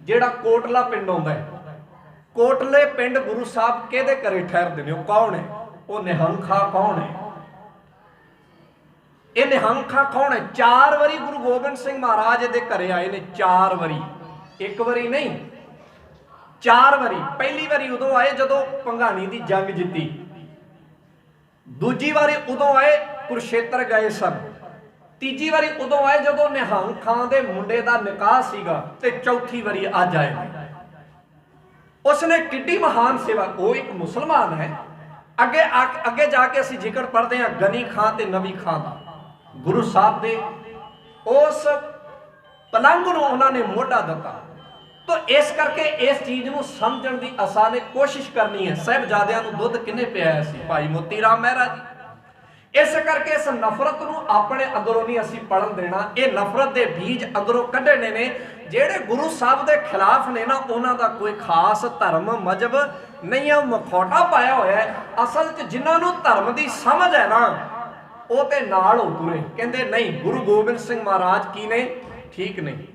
[SPEAKER 1] ਜਿਹੜਾ ਕੋਟਲਾ ਪਿੰਡ ਆਉਂਦਾ ਹੈ, ਕੋਟਲੇ ਪਿੰਡ ਗੁਰੂ ਸਾਹਿਬ ਕਿਹਦੇ ਘਰੇ ਠਹਿਰਦੇ ਨੇ? ਉਹ ਕੌਣ ਹੈ? ਉਹ ਨਿਹੰਗ ਖਾਂ ਕੌਣ ਹੈ? ਇਹ ਨਿਹੰਗ ਖਾਂ ਕੌਣ ਹੈ? 4 ਵਾਰੀ ਗੁਰੂ ਗੋਬਿੰਦ ਸਿੰਘ ਮਹਾਰਾਜ ਦੇ ਘਰੇ ਆਏ ਨੇ, 4 ਵਾਰੀ, ਇੱਕ ਵਾਰੀ ਨਹੀਂ, 4 ਵਾਰੀ। ਪਹਿਲੀ ਵਾਰੀ ਉਦੋਂ ਆਏ ਜਦੋਂ ਭੰਗਾਣੀ ਦੀ ਜੰਗ ਜਿੱਤੀ, ਦੂਜੀ ਵਾਰੀ ਉਦੋਂ ਆਏ ਕੁਰਸ਼ੇਤਰ ਗਏ ਸਨ, ਤੀਜੀ ਵਾਰੀ ਉਦੋਂ ਆਏ ਜਦੋਂ ਨਿਹੰਗ ਖਾਂ ਦੇ ਮੁੰਡੇ ਦਾ ਨਿਕਾਹ ਸੀਗਾ, ਤੇ ਚੌਥੀ ਵਾਰੀ ਅੱਜ ਆਏ। ਉਸਨੇ ਕਿੱਡੀ ਮਹਾਨ ਸੇਵਾ। ਉਹ ਇੱਕ ਮੁਸਲਮਾਨ ਹੈ। ਅੱਗੇ ਜਾ ਕੇ ਅਸੀਂ ਜ਼ਿਕਰ ਪੜ੍ਹਦੇ ਹਾਂ ਗਨੀ ਖਾਂ ਤੇ ਨਵੀ ਖਾਂ ਦਾ। ਗੁਰੂ ਸਾਹਿਬ ਦੇ ਉਸ ਪਲੰਗ ਨੂੰ ਉਹਨਾਂ ਨੇ ਮੋਢਾ ਦਿੱਤਾ। ਤਾਂ ਇਸ ਕਰਕੇ ਇਸ ਚੀਜ਼ ਨੂੰ ਸਮਝਣ ਦੀ ਅਸਾਂ ਨੇ ਕੋਸ਼ਿਸ਼ ਕਰਨੀ ਹੈ। ਸਾਹਿਬਜ਼ਾਦਿਆਂ ਨੂੰ ਦੁੱਧ ਕਿਹਨੇ ਪਿਆਇਆ ਸੀ? ਭਾਈ ਮੋਤੀ ਰਾਮ ਮਹਿਰਾ ਜੀ। ਇਸ ਕਰਕੇ ਇਸ ਨਫ਼ਰਤ ਨੂੰ ਆਪਣੇ ਅੰਦਰੋਂ ਨਹੀਂ ਅਸੀਂ ਪੜਨ ਦੇਣਾ। ਇਹ ਨਫ਼ਰਤ ਦੇ ਬੀਜ ਅੰਦਰੋਂ ਕੱਢਣੇ ਨੇ। ਜਿਹੜੇ ਗੁਰੂ ਸਾਹਿਬ ਦੇ ਖਿਲਾਫ ਨੇ ਨਾ, ਉਹਨਾਂ ਦਾ ਕੋਈ ਖਾਸ ਧਰਮ ਮਜ਼ਹਬ ਨਹੀਂ ਆ, ਮਖੌਟਾ ਪਾਇਆ ਹੋਇਆ ਹੈ। ਅਸਲ 'ਚ ਜਿਨ੍ਹਾਂ ਨੂੰ ਧਰਮ ਦੀ ਸਮਝ ਹੈ ਨਾ, ਉਹ ਤੇ ਨਾਲ ਹੋ ਤੁਰੇ। ਕਹਿੰਦੇ ਨਹੀਂ, ਗੁਰੂ ਗੋਬਿੰਦ ਸਿੰਘ ਮਹਾਰਾਜ ਕੀ ਨੇ? ਠੀਕ ਨਹੀਂ।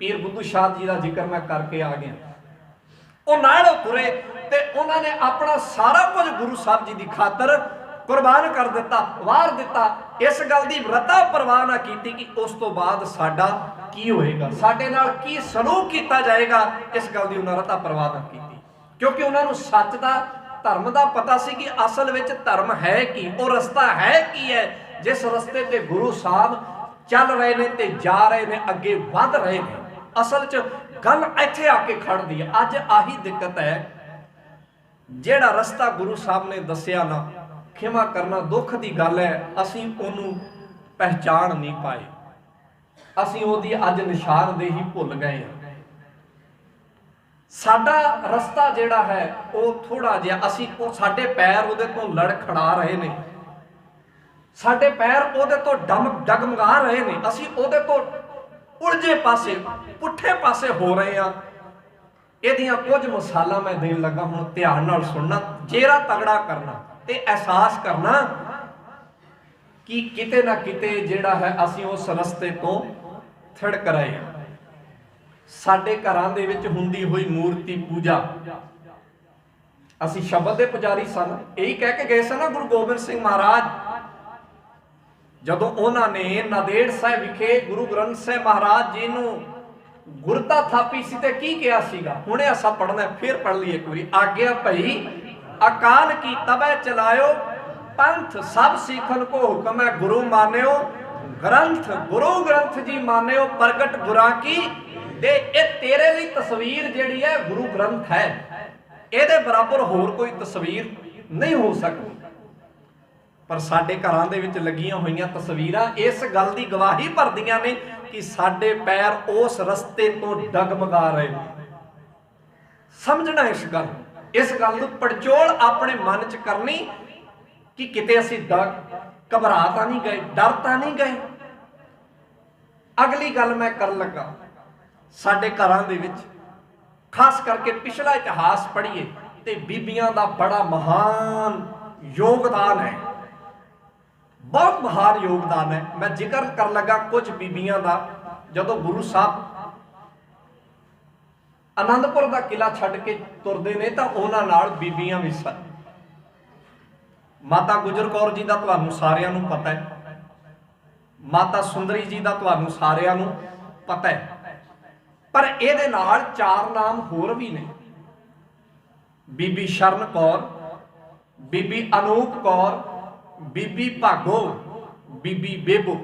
[SPEAKER 1] ਪੀਰ ਬੁੱਧੂ ਸ਼ਾਹ ਜੀ ਦਾ ਜ਼ਿਕਰ ਮੈਂ ਕਰਕੇ ਆ ਗਿਆ। ਉਹ ਨਾਲ ਹੋ ਤੁਰੇ ਤੇ ਉਹਨਾਂ ਨੇ ਆਪਣਾ ਸਾਰਾ ਕੁਝ ਗੁਰੂ ਸਾਹਿਬ ਜੀ ਦੀ ਖਾਤਰ ਕੁਰਬਾਨ ਕਰ ਦਿੱਤਾ, ਵਾਰ ਦਿੱਤਾ। ਇਸ ਗੱਲ ਦੀ ਰਤਾ ਪਰਵਾਹ ਨਾ ਕੀਤੀ ਕਿ ਉਸ ਤੋਂ ਬਾਅਦ ਸਾਡਾ ਕੀ ਹੋਏਗਾ, ਸਾਡੇ ਨਾਲ ਕੀ ਸਲੂਕ ਕੀਤਾ ਜਾਏਗਾ। ਇਸ ਗੱਲ ਦੀ ਉਹਨਾਂ ਰਤਾ ਪਰਵਾਹ ਨਾ ਕੀਤੀ, ਕਿਉਂਕਿ ਉਹਨਾਂ ਨੂੰ ਸੱਚ ਦਾ, ਧਰਮ ਦਾ ਪਤਾ ਸੀ ਕਿ ਅਸਲ ਵਿੱਚ ਧਰਮ ਹੈ ਕੀ, ਉਹ ਰਸਤਾ ਹੈ ਕੀ ਹੈ, ਜਿਸ ਰਸਤੇ ਤੇ ਗੁਰੂ ਸਾਹਿਬ ਚੱਲ ਰਹੇ ਨੇ ਤੇ ਜਾ ਰਹੇ ਨੇ, ਅੱਗੇ ਵੱਧ ਰਹੇ ਨੇ। ਅਸਲ 'ਚ ਗੱਲ ਇੱਥੇ ਆ ਕੇ ਖੜਦੀ ਹੈ। ਅੱਜ ਆਹੀ ਦਿੱਕਤ ਹੈ। ਜਿਹੜਾ ਰਸਤਾ ਗੁਰੂ ਸਾਹਿਬ ਨੇ ਦੱਸਿਆ ਨਾ, ਖਿਮਾ ਕਰਨਾ ਦੁੱਖ ਦੀ ਗੱਲ ਹੈ, ਅਸੀਂ ਉਹਨੂੰ ਪਹਿਚਾਣ ਨਹੀਂ ਪਾਏ। ਅਸੀਂ ਉਹਦੀ ਅੱਜ ਨਿਸ਼ਾਨਦੇਹੀ ਭੁੱਲ ਗਏ ਹਾਂ। ਸਾਡਾ ਰਸਤਾ ਜਿਹੜਾ ਹੈ ਉਹ ਥੋੜਾ ਜਿਹਾ, ਉਹ ਸਾਡੇ ਪੈਰ ਉਹਦੇ ਤੋਂ ਲੜਖੜਾ ਰਹੇ ਨੇ, ਸਾਡੇ ਪੈਰ ਉਹਦੇ ਤੋਂ ਡਗਮਗਾ ਰਹੇ ਨੇ। ਅਸੀਂ ਉਹਦੇ ਤੋਂ ਉਲਝੇ ਪਾਸੇ, ਪੁੱਠੇ ਪਾਸੇ ਹੋ ਰਹੇ ਹਾਂ। ਇਹਦੀਆਂ ਕੁਝ ਮਿਸਾਲਾਂ ਮੈਂ ਦੇਣ ਲੱਗਾ, ਹੁਣ ਧਿਆਨ ਨਾਲ ਸੁਣਨਾ, ਜੇਰਾ ਤਗੜਾ ਕਰਨਾ ਤੇ ਅਹਿਸਾਸ ਕਰਨਾ ਕਿ ਕਿਤੇ ਨਾ ਕਿਤੇ ਜਿਹੜਾ ਹੈ ਅਸੀਂ ਉਸ ਰਸਤੇ ਤੋਂ ਥੜਕ ਰਹੇ ਹਾਂ। ਸਾਡੇ ਘਰਾਂ ਦੇ ਵਿੱਚ ਹੁੰਦੀ ਹੋਈ ਮੂਰਤੀ ਪੂਜਾ, ਅਸੀਂ ਸ਼ਬਦ ਦੇ ਪੁਜਾਰੀ ਸਨ, ਇਹੀ ਕਹਿ ਕੇ ਗਏ ਸਨ ਨਾ ਗੁਰੂ ਗੋਬਿੰਦ ਸਿੰਘ ਮਹਾਰਾਜ। ਜਦੋਂ ਉਹਨਾਂ ਨੇ ਨਾਂਦੇੜ ਸਾਹਿਬ ਵਿਖੇ ਗੁਰੂ ਗ੍ਰੰਥ ਸਾਹਿਬ ਮਹਾਰਾਜ ਜੀ ਨੂੰ ਗੁਰਤਾ ਥਾਪੀ ਸੀ ਤੇ ਕੀ ਕਿਹਾ ਸੀਗਾ? ਹੁਣੇ ਅਸਾਂ ਪੜ੍ਹਨਾ, ਫਿਰ ਪੜ੍ਹ ਲਈਏ ਇੱਕ ਵਾਰੀ। ਆਗਿਆ ਭਈ ਅਕਾਲ ਕੀ ਤਬੈ ਚਲਾਇਓ, ਪੰਥ ਸਭ ਸਿੱਖਨ ਕੋ ਹੁਕਮ ਹੈ ਗੁਰੂ ਮਾਨਿਓ, ਗ੍ਰੰਥ ਗੁਰੂ ਗ੍ਰੰਥ ਜੀ ਮਾਨਿਓ, ਪ੍ਰਗਟ ਗੁਰਾਂ ਕੀ ਦੇ। ਇਹ ਤੇਰੇ ਲਈ ਤਸਵੀਰ ਜਿਹੜੀ ਹੈ ਗੁਰੂ ਗ੍ਰੰਥ ਹੈ, ਇਹਦੇ ਬਰਾਬਰ ਹੋਰ ਕੋਈ ਤਸਵੀਰ ਨਹੀਂ ਹੋ ਸਕਦੀ। ਪਰ ਸਾਡੇ ਘਰਾਂ ਦੇ ਵਿੱਚ ਲੱਗੀਆਂ ਹੋਈਆਂ ਤਸਵੀਰਾਂ ਇਸ ਗੱਲ ਦੀ ਗਵਾਹੀ ਭਰਦੀਆਂ ਨੇ ਕਿ ਸਾਡੇ ਪੈਰ ਉਸ ਰਸਤੇ ਤੋਂ ਡਗਮਗਾ ਰਹੇ ਨੇ। ਸਮਝਣਾ ਇਸ ਗੱਲ ਨੂੰ ਪੜਚੋਲ ਆਪਣੇ ਮਨ 'ਚ ਕਰਨੀ ਕਿ ਕਿਤੇ ਅਸੀਂ ਘਬਰਾ ਤਾਂ ਨਹੀਂ ਗਏ, ਡਰ ਤਾਂ ਨਹੀਂ ਗਏ। ਅਗਲੀ ਗੱਲ ਮੈਂ ਕਰਨ ਲੱਗਾ, ਸਾਡੇ ਘਰਾਂ ਦੇ ਵਿੱਚ ਖਾਸ ਕਰਕੇ ਪਿਛਲਾ ਇਤਿਹਾਸ ਪੜ੍ਹੀਏ ਤੇ ਬੀਬੀਆਂ ਦਾ ਬੜਾ ਮਹਾਨ ਯੋਗਦਾਨ ਹੈ, ਬਹੁਤ ਮਹਾਨ ਯੋਗਦਾਨ ਹੈ। ਮੈਂ ਜ਼ਿਕਰ ਕਰਨ ਲੱਗਾ ਕੁਝ ਬੀਬੀਆਂ ਦਾ। ਜਦੋਂ ਗੁਰੂ ਸਾਹਿਬ ਆਨੰਦਪੁਰ ਦਾ ਕਿਲਾ ਛੱਡ ਕੇ ਤੁਰਦੇ ਨੇ ਤਾਂ ਉਹਨਾਂ ਨਾਲ ਬੀਬੀਆਂ ਵੀ ਸਨ। ਮਾਤਾ ਗੁਜਰ ਕੌਰ ਜੀ ਦਾ ਤੁਹਾਨੂੰ ਸਾਰਿਆਂ ਨੂੰ ਪਤਾ ਹੈ, ਮਾਤਾ ਸੁੰਦਰੀ ਜੀ ਦਾ ਤੁਹਾਨੂੰ ਸਾਰਿਆਂ ਨੂੰ ਪਤਾ ਹੈ, ਪਰ ਇਹਦੇ ਨਾਲ 4 ਨਾਮ ਹੋਰ ਵੀ ਨੇ। ਬੀਬੀ ਸ਼ਰਨ ਕੌਰ, ਬੀਬੀ ਅਨੂਪ ਕੌਰ, ਬੀਬੀ ਭਾਗੋ, ਬੀਬੀ ਬੇਬੋ।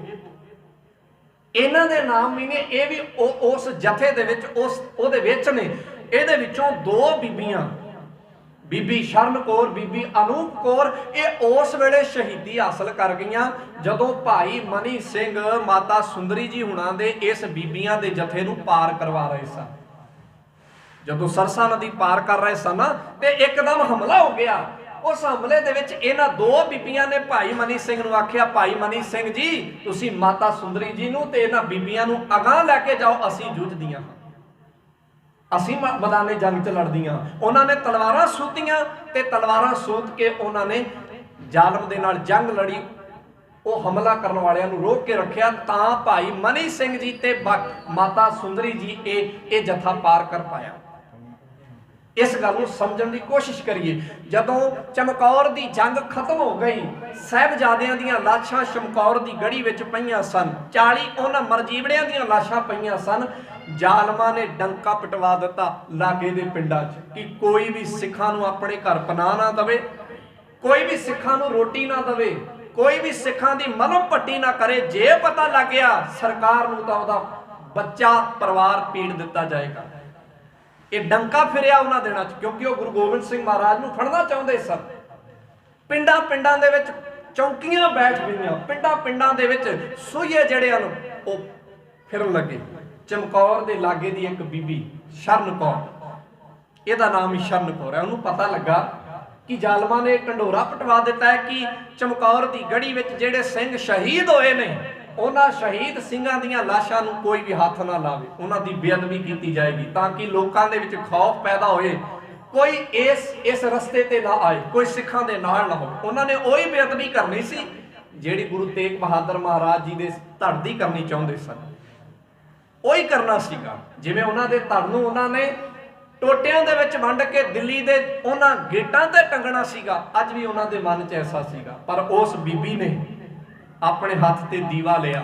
[SPEAKER 1] ਇਹਨਾਂ ਦੇ ਨਾਮ ਵੀ ਨੇ। ਇਹ ਵੀ ਉਸ ਜਥੇ ਦੇ ਵਿੱਚ ਉਹਦੇ ਵਿੱਚ ਨੇ। ਇਹਦੇ ਵਿੱਚੋਂ 2 ਬੀਬੀਆਂ, ਬੀਬੀ ਸ਼ਰਨ ਕੌਰ, ਬੀਬੀ ਅਨੂਪ ਕੌਰ, ਇਹ ਉਸ ਵੇਲੇ ਸ਼ਹੀਦੀ ਹਾਸਲ ਕਰ ਗਈਆਂ ਜਦੋਂ ਭਾਈ ਮਨੀ ਸਿੰਘ ਮਾਤਾ ਸੁੰਦਰੀ ਜੀ ਹੁਣਾਂ ਦੇ ਇਸ ਬੀਬੀਆਂ ਦੇ ਜਥੇ ਨੂੰ ਪਾਰ ਕਰਵਾ ਰਹੇ ਸਨ। ਜਦੋਂ ਸਰਸਾ ਨਦੀ ਪਾਰ ਕਰ ਰਹੇ ਸਨ ਤੇ ਇੱਕਦਮ ਹਮਲਾ ਹੋ ਗਿਆ। उस हमले दे विच इन्हां दो बीबियां ने भाई मनी सिंह नूं आखिया, भाई मनी सिंह जी तुसीं माता सुंदरी जी नूं ते इन्हां बीबियां नूं अगां लैके जाओ, असीं जुझदियां असीं मैदाने जंग च लड़दियां। उन्होंने तलवारां सूतीआं ते तलवारां सूत के उन्होंने जालम दे नाल जंग लड़ी, वो हमला करने वालियां नूं रोक के रखिया। तां भाई मनी सिंह जी ते माता सुंदरी जी ये जत्था पार कर पाया। इस गल नूं समझण दी कोशिश करिए। जदों चमकौर दी जंग खत्म हो गई, साहिबजादियां दीयां लाशां चमकौर दी गढ़ी विच पईयां सन, 40 उन्हां मरजीवड़ियां दीयां लाशां पईयां सन। जालमां ने डंका पटवा दिता लागे दे पिंडां च कि कोई भी सिखां नूं अपने घर पनाह ना दवे, कोई भी सिखां नूं रोटी ना दवे, कोई भी सिखां दी मलम पट्टी ना करे। जे पता लग गया सरकार नूं तां उहदा बच्चा परिवार पीड़ दिता जाएगा। ये डंका फिरिया उन्हां दिनां च, क्योंकि वो गुरु गोबिंद सिंह महाराज नूं फड़ना चाहुंदे सन। पिंडां पिंडां दे विच चौंकियां बैठ गईयां, पिंडां पिंडां दे विच सूहे जिहड़े हन वो फिरन लगे। चमकौर दे लागे दी एक बीबी शरण कौर, इहदा नाम ही शरण कौर है, उन्होंने पता लगा कि जालमा ने ढंडोरा पटवा दिता है कि चमकौर की गढ़ी विच जिहड़े सिंह शहीद होए ने, उन्हां शहीद सिंघां दीयां लाशां नूं कोई भी हाथ ना लावे, उन्हां दी बेअदबी की जाएगी, ताकि लोकां दे विच खौफ पैदा होए, कोई इस रस्ते ते ना आए, कोई सिखां दे नाल ना होवे। उन्होंने ओही बेअदबी करनी सी जिहड़ी गुरु तेग बहादुर महाराज जी दे धड़ दी करनी चाहुंदे सन, ओही करना सीगा। जिवें उन्हां दे धड़ नूं उन्हां ने टोटियां दे विच वंड के दिल्ली दे उन्हां गेटां ते टंगना सीगा, अज भी उन्हां दे मन च ऐसा सीगा। पर उस बीबी ने अपने हाथ ते दीवा लिया।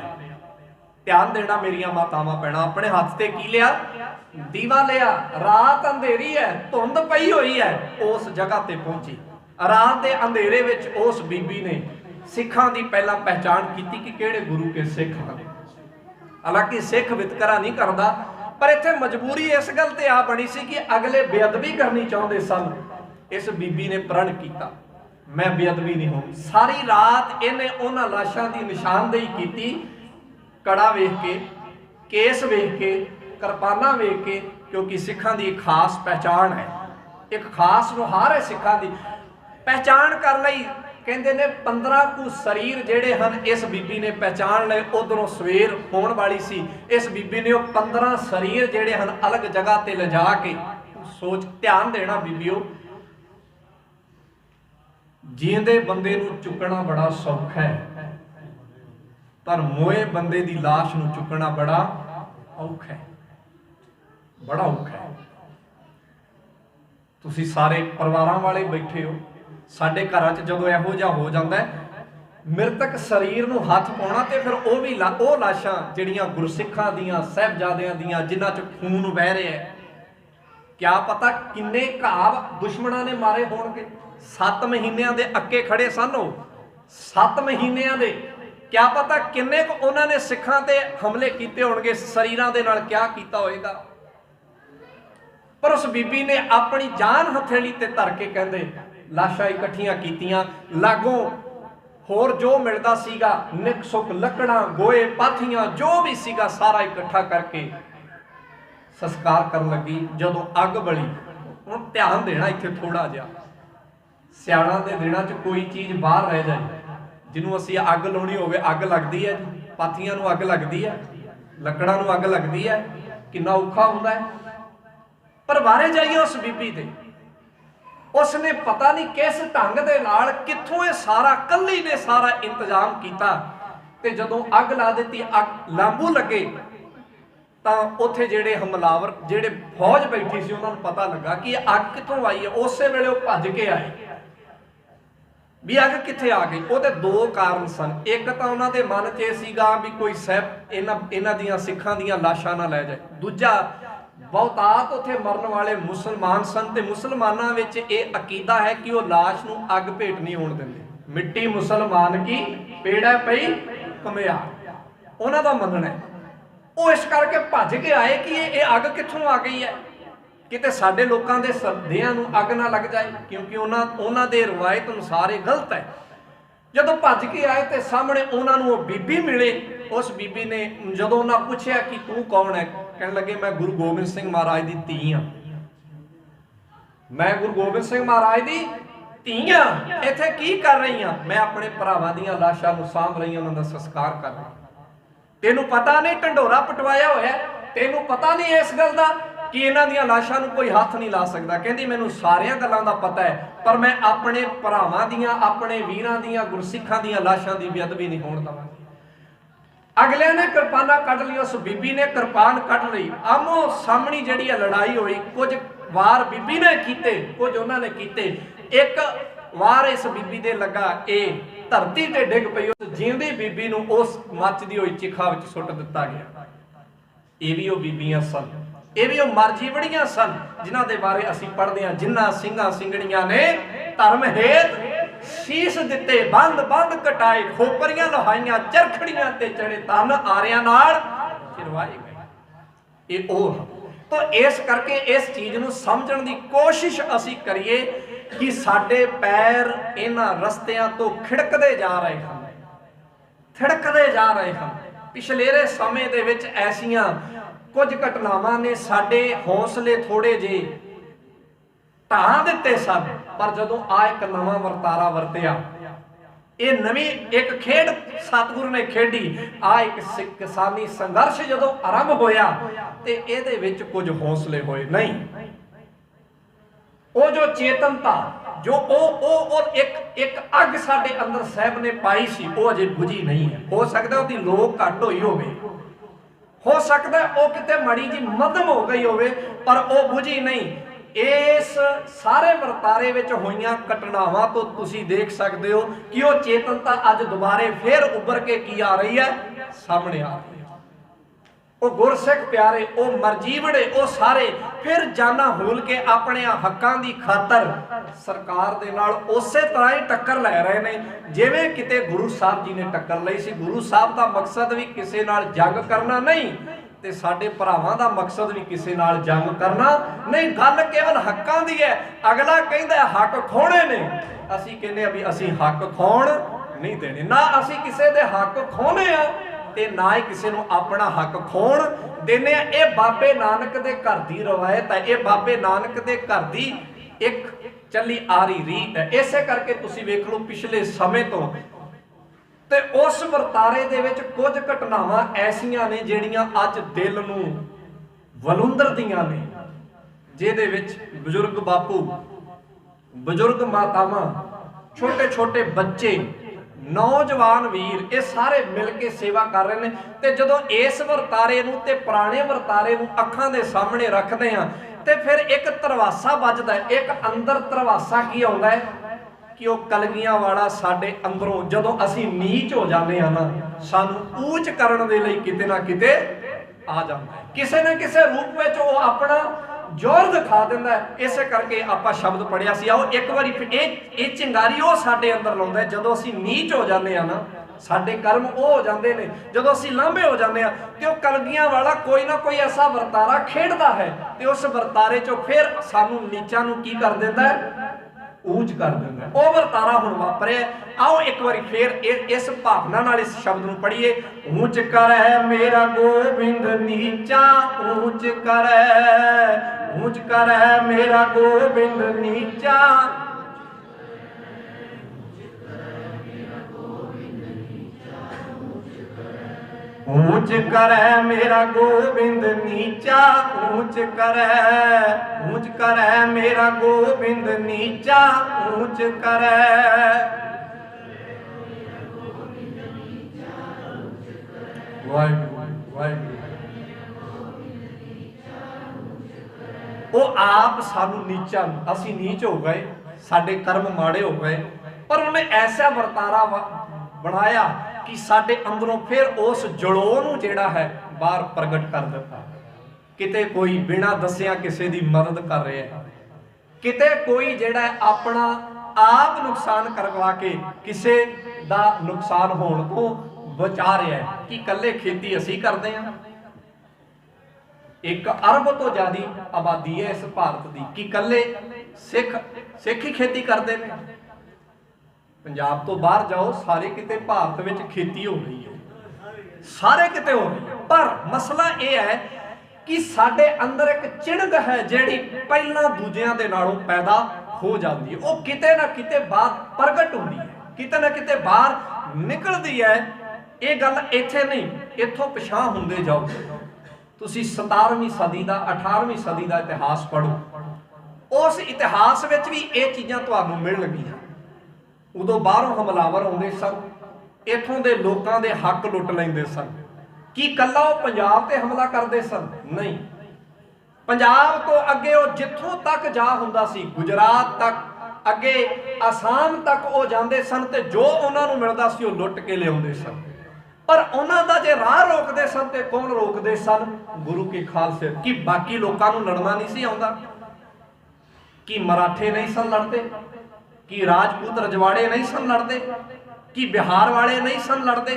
[SPEAKER 1] ध्यान देना मेरिया मातावां भैणां, अपने हाथ ते की लिया? दीवा लिया। रात अंधेरी है, धुंध पई हुई है, उस जगह ते पहुंची। रात के अंधेरे विच उस बीबी ने सिखां दी पहला पहचान की कि किहड़े गुरु के सिख हैं। हालांकि सिख वितकरा नहीं करता, पर इत्थे मजबूरी इस गल ते आ बनी सी कि अगले बेअदबी करनी चाहुंदे सन। इस बीबी ने प्रण किया, मैं बेअदबी नहीं हो। सारी रात इन्हें उन्हां लाशां की निशानदेही की, कड़ा वेख के, केस वेख के, किरपाना वेख के, क्योंकि सिखां की एक खास पहचान है, एक खास नुहार है सिखां की। पहचान कर लई, कहते ने 15 कु शरीर जेड़े हन इस बीबी ने पहचान लए। उधरों सवेर होने वाली सी, इस बीबी ने 15 शरीर जेड़े हन अलग जगह ते लिजा के, सोच ध्यान देना बीबियो, जींदे बंदे नूं चुकना बड़ा सौखा है, पर मोए बंदे दी लाश नूं चुकना बड़ा औखा है, बड़ा औखा है। तुसीं सारे परिवारां वाले बैठे हो, साडे घरां च जदों इहो जिहा हो जांदा है, मृतक शरीर नूं हथ पाउणा ते फिर वो भी वो लाशां जिहड़ियां गुरसिखां दीयां, साहिबजादियां दीयां, जिन्हां च खून वह रहा है, क्या पता किन्ने घाव दुश्मनां ने मारे होणगे। 7 महीनों के अक्के खड़े सन, 7 महीनों के, क्या पता किन्ने को उन्होंने सिखां ते हमले किए होणगे, शरीरां दे नाल क्या किया होएगा। पर उस बीबी ने अपनी जान हथेली ते धर के कहंदे लाशां इकट्ठियां कीतियां, लागों होर जो मिलता सीगा, निक सुक लकड़ां, गोए, पाथियां, जो भी सीगा सारा इकट्ठा करके संस्कार करन लगी। जदों अग बली, हुण ध्यान देना इत्थे थोड़ा जिहा, सियाणा दे दिनां च कोई चीज़ बाहर रह जाए, जिन्हों असीं अग लाउणी होवे अग लगदी है, पाथियां नूं अग लगदी है, लकड़ां नूं अग लगदी है, किन्ना औखा हुंदा है। पर बारे जाइए उस बीबी दे, उसने पता नहीं किस ढंग दे नाल कित्थों ये सारा कल्ली ने सारा इंतजाम किया, ते जदों अग ला दी, अग लांबू लगे तो उत्थे जेड़े हमलावर जेड़े फौज बैठी सी उन्होंने पता लगा कि अग कित्थों आई है। उस वेले वो भज के आए भी अग कित्थे आ गई। ਉਹਦੇ 2 कारण सन, एक तो उन्होंने मन च ਇਹ ਸੀਗਾ भी कोई साहब इन्हां दियां सिखां दियां लाशां ना लै जाए, दूजा बहुतात उत्थे मरन वाले मुसलमान सन ते मुसलमानां विच ਇਹ अकीदा है कि वो लाश नूं अग भेट नहीं होण दिंदे, मिट्टी मुसलमान की पेड़ा पई कमियार, उन्हां दा मनना है। वो इस करके भज के आए कि ये अग कित्थों आ गई है, किते साडे लोकां दे सरदियां नूं अग ना लग जाए, क्योंकि उन्हां दे रवायत अनुसार ये गलत है। जदों भज के आए तो सामने उन्होंने वो बीबी मिले। उस बीबी ने जदों उन्हें पूछया कि तू कौन है, कहने लगे मैं गुरु गोबिंद सिंह महाराज की धी हाँ। मैं गुरु गोबिंद सिंह महाराज दी ਧੀਆਂ ਇੱਥੇ ਕੀ ਕਰ ਰਹੀ ਆ? मैं अपने ਭਰਾਵਾਂ ਦੀਆਂ ਲਾਸ਼ਾਂ ਨੂੰ ਸਾਂਭ ਰਹੀ ਹਾਂ, ਉਹਨਾਂ ਦਾ ਸੰਸਕਾਰ ਕਰ ਰਹੀ। ਤੈਨੂੰ ਪਤਾ ਨਹੀਂ ਢੰਡੋਰਾ ਪਟਵਾਇਆ ਹੋਇਆ? ਤੈਨੂੰ ਪਤਾ ਨਹੀਂ ਇਸ ਗੱਲ ਦਾ ਕਿ ਇਹਨਾਂ ਦੀਆਂ ਲਾਸ਼ਾਂ ਨੂੰ ਕੋਈ ਹੱਥ ਨਹੀਂ ਲਾ ਸਕਦਾ? ਕਹਿੰਦੀ ਮੈਨੂੰ ਸਾਰੀਆਂ ਗੱਲਾਂ ਦਾ ਪਤਾ ਹੈ, ਪਰ ਮੈਂ ਆਪਣੇ ਭਰਾਵਾਂ ਦੀਆਂ, ਆਪਣੇ ਵੀਰਾਂ ਦੀਆਂ, ਗੁਰਸਿੱਖਾਂ ਦੀਆਂ ਲਾਸ਼ਾਂ ਦੀ ਬੇਅਦਬੀ ਨਹੀਂ ਹੋਣ ਦਵਾਂਗੀ। ਅਗਲਿਆਂ ਨੇ ਕਿਰਪਾਨਾਂ ਕੱਢ ਲਈ, ਉਸ ਬੀਬੀ ਨੇ ਕਿਰਪਾਨ ਕੱਢ ਲਈ। ਆਮੋ ਸਾਹਮਣੀ ਜਿਹੜੀ ਲੜਾਈ ਹੋਈ, ਕੁਝ ਵਾਰ ਬੀਬੀ ਨੇ ਕੀਤੇ, ਕੁਝ ਉਹਨਾਂ ਨੇ ਕੀਤੇ। ਇੱਕ ਵਾਰ ਇਸ ਬੀਬੀ ਦੇ ਲੱਗਾ, ਇਹ ਧਰਤੀ ਤੇ ਡਿੱਗ ਪਈ। ਉਸ ਜਿਉਂਦੀ ਬੀਬੀ ਨੂੰ ਉਸ ਮੱਚਦੀ ਹੋਈ ਚਿਖਾ ਵਿੱਚ ਸੁੱਟ ਦਿੱਤਾ ਗਿਆ। ਇਹ ਵੀ ਉਹ ਬੀਬੀਆਂ ਸਨ, ਇਹ ਵੀ ਉਹ ਮਰਜੀਵੜੀਆਂ ਸਨ ਜਿਨ੍ਹਾਂ ਦੇ ਬਾਰੇ ਅਸੀਂ ਪੜ੍ਹਦੇ ਹਾਂ, ਜਿਨ੍ਹਾਂ ਸਿੰਘਾਂ ਸਿੰਘਣੀਆਂ ਨੇ ਧਰਮ ਹੇਤ ਸੀਸ ਦਿੱਤੇ, ਬੰਦ ਬੰਦ ਕਟਾਏ, ਖੋਪਰੀਆਂ ਲਹਾਈਆਂ, ਚਰਖੜੀਆਂ ਤੇ ਚੜੇ, ਤਨ ਆਰਿਆਂ ਨਾਲ ਚਿਰਵਾਏ ਗਏ। ਇਹ ਉਹ ਤਾਂ ਇਸ ਕਰਕੇ ਇਸ ਚੀਜ਼ ਨੂੰ ਸਮਝਣ ਦੀ ਕੋਸ਼ਿਸ਼ ਅਸੀਂ ਕਰੀਏ ਕਿ ਸਾਡੇ ਪੈਰ ਇਹਨਾਂ ਰਸਤਿਆਂ ਤੋਂ ਖਿੜਕਦੇ ਜਾ ਰਹੇ ਹਨ, ਥਿੜਕਦੇ ਜਾ ਰਹੇ ਹਨ। ਪਿਛਲੇਰੇ ਸਮੇਂ ਦੇ ਵਿੱਚ ਐਸੀਆਂ ਕੁਝ ਘਟਨਾਵਾਂ ਨੇ ਸਾਡੇ ਹੌਸਲੇ ਥੋੜੇ ਜਿਹੇ ਢਾਹ ਦਿੱਤੇ ਸਨ, ਪਰ ਜਦੋਂ ਆ ਇੱਕ ਨਵਾਂ ਵਰਤਾਰਾ ਵਰਤਿਆ, ਇਹ ਨਵੀਂ ਇੱਕ ਖੇਡ ਸਤਿਗੁਰੂ ਨੇ ਖੇਡੀ, ਆ ਇੱਕ ਕਿਸਾਨੀ ਸੰਘਰਸ਼ ਜਦੋਂ ਆਰੰਭ ਹੋਇਆ ਤੇ ਇਹਦੇ ਵਿੱਚ ਕੁਝ ਹੌਸਲੇ ਹੋਏ। ਨਹੀਂ, ਉਹ ਜੋ ਚੇਤਨਤਾ, ਜੋ ਉਹ ਇੱਕ ਅੱਗ ਸਾਡੇ ਅੰਦਰ ਸਾਹਿਬ ਨੇ ਪਾਈ ਸੀ, ਉਹ ਅਜੇ ਬੁਝੀ ਨਹੀਂ ਹੈ। ਹੋ ਸਕਦਾ ਉਹਦੀ ਲੋਕ ਘੱਟ ਹੋਈ ਹੋਵੇ, ਹੋ ਸਕਦਾ ਉਹ ਕਿਤੇ ਮੜੀ ਜੀ ਮੱਧਮ ਹੋ ਗਈ ਹੋਵੇ, ਪਰ ਉਹ ਬੁਝੀ ਨਹੀਂ। ਇਸ ਸਾਰੇ ਵਰਤਾਰੇ ਵਿੱਚ ਹੋਈਆਂ ਘਟਨਾਵਾਂ ਤੋਂ ਤੁਸੀਂ ਦੇਖ ਸਕਦੇ ਹੋ ਕਿ ਉਹ ਚੇਤਨਤਾ ਅੱਜ ਦੁਬਾਰੇ ਫੇਰ ਉੱਭਰ ਕੇ ਕੀ ਆ ਰਹੀ ਹੈ, ਸਾਹਮਣੇ ਆ ਰਹੀ ਹੈ। ਉਹ ਗੁਰਸਿੱਖ ਪਿਆਰੇ, ਉਹ ਮਰਜੀਵੜੇ, ਉਹ ਸਾਰੇ ਫਿਰ ਜਾਨਾਂ ਹੂਲ ਕੇ ਆਪਣੇ ਹੱਕਾਂ ਦੀ ਖਾਤਰ ਸਰਕਾਰ ਦੇ ਨਾਲ ਉਸੇ ਤਰ੍ਹਾਂ ਹੀ ਟੱਕਰ ਲੈ ਰਹੇ ਨੇ ਜਿਵੇਂ ਕਿਤੇ ਗੁਰੂ ਸਾਹਿਬ ਜੀ ਨੇ ਟੱਕਰ ਲਈ ਸੀ। ਗੁਰੂ ਸਾਹਿਬ ਦਾ ਮਕਸਦ ਵੀ ਕਿਸੇ ਨਾਲ ਜੰਗ ਕਰਨਾ ਨਹੀਂ, ਤੇ ਸਾਡੇ ਭਰਾਵਾਂ ਦਾ ਮਕਸਦ ਵੀ ਕਿਸੇ ਨਾਲ ਜੰਗ ਕਰਨਾ ਨਹੀਂ। ਗੱਲ ਕੇਵਲ ਹੱਕਾਂ ਦੀ ਹੈ। ਅਗਲਾ ਕਹਿੰਦਾ ਹੱਕ ਖੋਣੇ ਨੇ, ਅਸੀਂ ਕਹਿੰਦੇ ਆ ਵੀ ਅਸੀਂ ਹੱਕ ਖੋਣ ਨਹੀਂ ਦੇਣੇ। ਨਾ ਅਸੀਂ ਕਿਸੇ ਦੇ ਹੱਕ ਖੋਣੇ ਆ ਤੇ ਨਾ ਹੀ ਕਿਸੇ ਨੂੰ ਆਪਣਾ ਹੱਕ ਖੋਣ ਦੇਣੇ ਆ। ਇਹ ਬਾਬੇ ਨਾਨਕ ਦੇ ਘਰ ਦੀ ਰਵਾਇਤ ਹੈ, ਇਹ ਬਾਬੇ ਨਾਨਕ ਦੇ ਘਰ ਦੀ ਇੱਕ ਚੱਲੀ ਆ ਰਹੀ ਰੀਤ ਹੈ। ਇਸੇ ਕਰਕੇ ਤੁਸੀਂ ਵੇਖ ਲਓ ਪਿਛਲੇ ਸਮੇਂ ਤੋਂ ਤੇ ਉਸ ਵਰਤਾਰੇ ਦੇ ਵਿੱਚ ਕੁਝ ਘਟਨਾਵਾਂ ਐਸੀਆਂ ਨੇ ਜਿਹੜੀਆਂ ਅੱਜ ਦਿਲ ਨੂੰ ਵਲੁੰਦਰਦੀਆਂ ਨੇ, ਜਿਹਦੇ ਵਿੱਚ ਬਜ਼ੁਰਗ ਬਾਪੂ, ਬਜ਼ੁਰਗ ਮਾਤਾਵਾਂ, ਛੋਟੇ ਛੋਟੇ ਬੱਚੇ, ਨੌਜਵਾਨ ਵੀਰ, ਇਹ ਸਾਰੇ ਮਿਲ ਕੇ ਸੇਵਾ ਕਰ ਰਹੇ ਨੇ। ਤੇ ਜਦੋਂ ਇਸ ਵਰਤਾਰੇ ਨੂੰ ਤੇ ਪੁਰਾਣੇ ਵਰਤਾਰੇ ਨੂੰ ਅੱਖਾਂ ਦੇ ਸਾਹਮਣੇ ਰੱਖਦੇ ਆ ਤੇ ਫਿਰ ਇੱਕ ਧਰਵਾਸਾ ਵੱਜਦਾ, ਇੱਕ ਅੰਦਰ ਧਰਵਾਸਾ ਕੀ ਆਉਂਦਾ ਹੈ ਕਿ ਉਹ ਕਲਗੀਆਂ ਵਾਲਾ ਸਾਡੇ ਅੰਦਰੋਂ ਜਦੋਂ ਅਸੀਂ ਨੀਚ ਹੋ ਜਾਂਦੇ ਹਾਂ ਨਾ, ਸਾਨੂੰ ਊਚ ਕਰਨ ਦੇ ਲਈ ਕਿਤੇ ਨਾ ਕਿਤੇ ਆ ਜਾਂਦਾ ਹੈ। ਕਿਸੇ ਨਾ ਕਿਸੇ ਰੂਪ ਵਿੱਚ ਉਹ ਆਪਣਾ ਜ਼ੋਰ ਦਿਖਾ ਦਿੰਦਾ ਹੈ। ਇਸੇ ਕਰਕੇ ਆਪਾਂ ਸ਼ਬਦ ਪੜਿਆ ਸੀ, ਆਓ ਇੱਕ ਵਾਰੀ ਇਹ ਚਿੰਗਾਰੀ ਉਹ ਸਾਡੇ ਅੰਦਰ ਲਾਉਂਦਾ ਜਦੋਂ ਅਸੀਂ ਨੀਚ ਹੋ ਜਾਂਦੇ ਹਾਂ ਨਾ, ਸਾਡੇ ਕਰਮ ਉਹ ਹੋ ਜਾਂਦੇ ਨੇ ਜਦੋਂ ਅਸੀਂ ਲਾਂਭੇ ਹੋ ਜਾਂਦੇ ਹਾਂ, ਤੇ ਉਹ ਕਲਗੀਆਂ ਵਾਲਾ ਕੋਈ ਨਾ ਕੋਈ ਐਸਾ ਵਰਤਾਰਾ ਖੇਡਦਾ ਹੈ ਤੇ ਉਸ ਵਰਤਾਰੇ ਚੋਂ ਫਿਰ ਸਾਨੂੰ ਨੀਚਾਂ ਨੂੰ ਕੀ ਕਰ ਦਿੰਦਾ ਹੈ, ਊਚ ਕਰ ਦਿੰਦਾ। ਉਹ ਵਰਤਾਰਾ ਹੁਣ ਵਾਪਰਿਆ। ਆਓ ਇੱਕ ਵਾਰੀ ਫੇਰ ਇਸ ਭਾਵਨਾ ਨਾਲ ਇਸ ਸ਼ਬਦ ਨੂੰ ਪੜ੍ਹੀਏ। ਊਚ ਕਰੈ ਮੇਰਾ ਗੋਬਿੰਦ ਨੀਚਾ, ਊਚ ਕਰੈ ਮੇਰਾ ਗੋਬਿੰਦ ਨੀਚਾ। ऊंच करे मेरा गोविंद नीचा, ऊंच करे मेरा गोविंद नीचा, ऊंच करे। ਉਹ ਆਪ ਸਾਨੂੰ ਨੀਚਾ, ਅਸੀਂ ਨੀਚ ਹੋ ਗਏ, ਸਾਡੇ ਕਰਮ ਮਾੜੇ ਹੋ ਗਏ, ਪਰ ਉਹਨੇ ਐਸਾ ਵਰਤਾਰਾ ਬਣਾਇਆ ਕਿ ਸਾਡੇ ਅੰਦਰੋਂ ਫਿਰ ਉਸ ਜੜੋਂ ਨੂੰ ਜਿਹੜਾ ਹੈ ਬਾਹਰ ਪ੍ਰਗਟ ਕਰ ਦਿੱਤਾ। ਕਿਤੇ ਕੋਈ ਬਿਨਾਂ ਦੱਸਿਆ ਕਿਸੇ ਦੀ ਮਦਦ ਕਰ ਰਿਹਾ ਹੈ, ਕਿਤੇ ਕੋਈ ਜਿਹੜਾ ਆਪਣਾ ਆਪ ਨੁਕਸਾਨ ਕਰਵਾ ਕੇ ਕਿਸੇ ਦਾ ਨੁਕਸਾਨ ਹੋਣ ਤੋਂ ਬਚਾ ਰਿਹਾ ਹੈ। ਕਿ ਇਕੱਲੇ ਖੇਤੀ ਅਸੀਂ ਕਰਦੇ ਹਾਂ, 1 ਅਰਬ ਤੋਂ ਜ਼ਿਆਦੀ ਆਬਾਦੀ ਹੈ ਇਸ ਭਾਰਤ ਦੀ, ਕਿ ਇਕੱਲੇ ਸਿੱਖ ਹੀ ਖੇਤੀ ਕਰਦੇ ਨੇ। ਪੰਜਾਬ ਤੋਂ ਬਾਹਰ ਜਾਓ, ਸਾਰੇ ਕਿਤੇ ਭਾਰਤ ਵਿੱਚ ਖੇਤੀ ਹੋ ਰਹੀ ਹੈ, ਸਾਰੇ ਕਿਤੇ ਹੋ ਰਹੀ ਹੈ। ਪਰ ਮਸਲਾ ਇਹ ਹੈ कि साडे अंदर एक चिणग है जिहड़ी पहलां दूजियां दे नालों पैदा हो जाती है, वो किते ना किते बाहर प्रगट होती है, किते ना किते बाहर निकलती है। ये गल इत्थे नहीं, इत्थों पिछां हुंदे जाओ। तुसीं 17वीं सदी का 18वीं सदी का इतिहास पढ़ो, उस इतिहास विच भी ये चीज़ां तुहानूं मिलणगीਆਂ। उदों बाहरों हमलावर आउंदे सन, इत्थों दे लोकां दे हक लुट लैंदे सन। कि कल्ला वो पंजाब ते हमला करते सन? नहीं, पंजाब तो अगे वो जिथों तक जा हुंदा सी, गुजरात तक, अगे आसाम तक वो जाते सन, ते जो उन्होंने मिलता सी वो लुट के लियाउंदे सन। पर उन्हों का जे राह रोकते सन ते कौन रोकते सन? गुरु के खालसे। कि बाकी लोगों को लड़ना नहीं सी आउंदा? कि मराठे नहीं सन लड़ते? कि राजपूत रजवाड़े नहीं सन लड़ते? कि बिहार वाले नहीं सन लड़ते?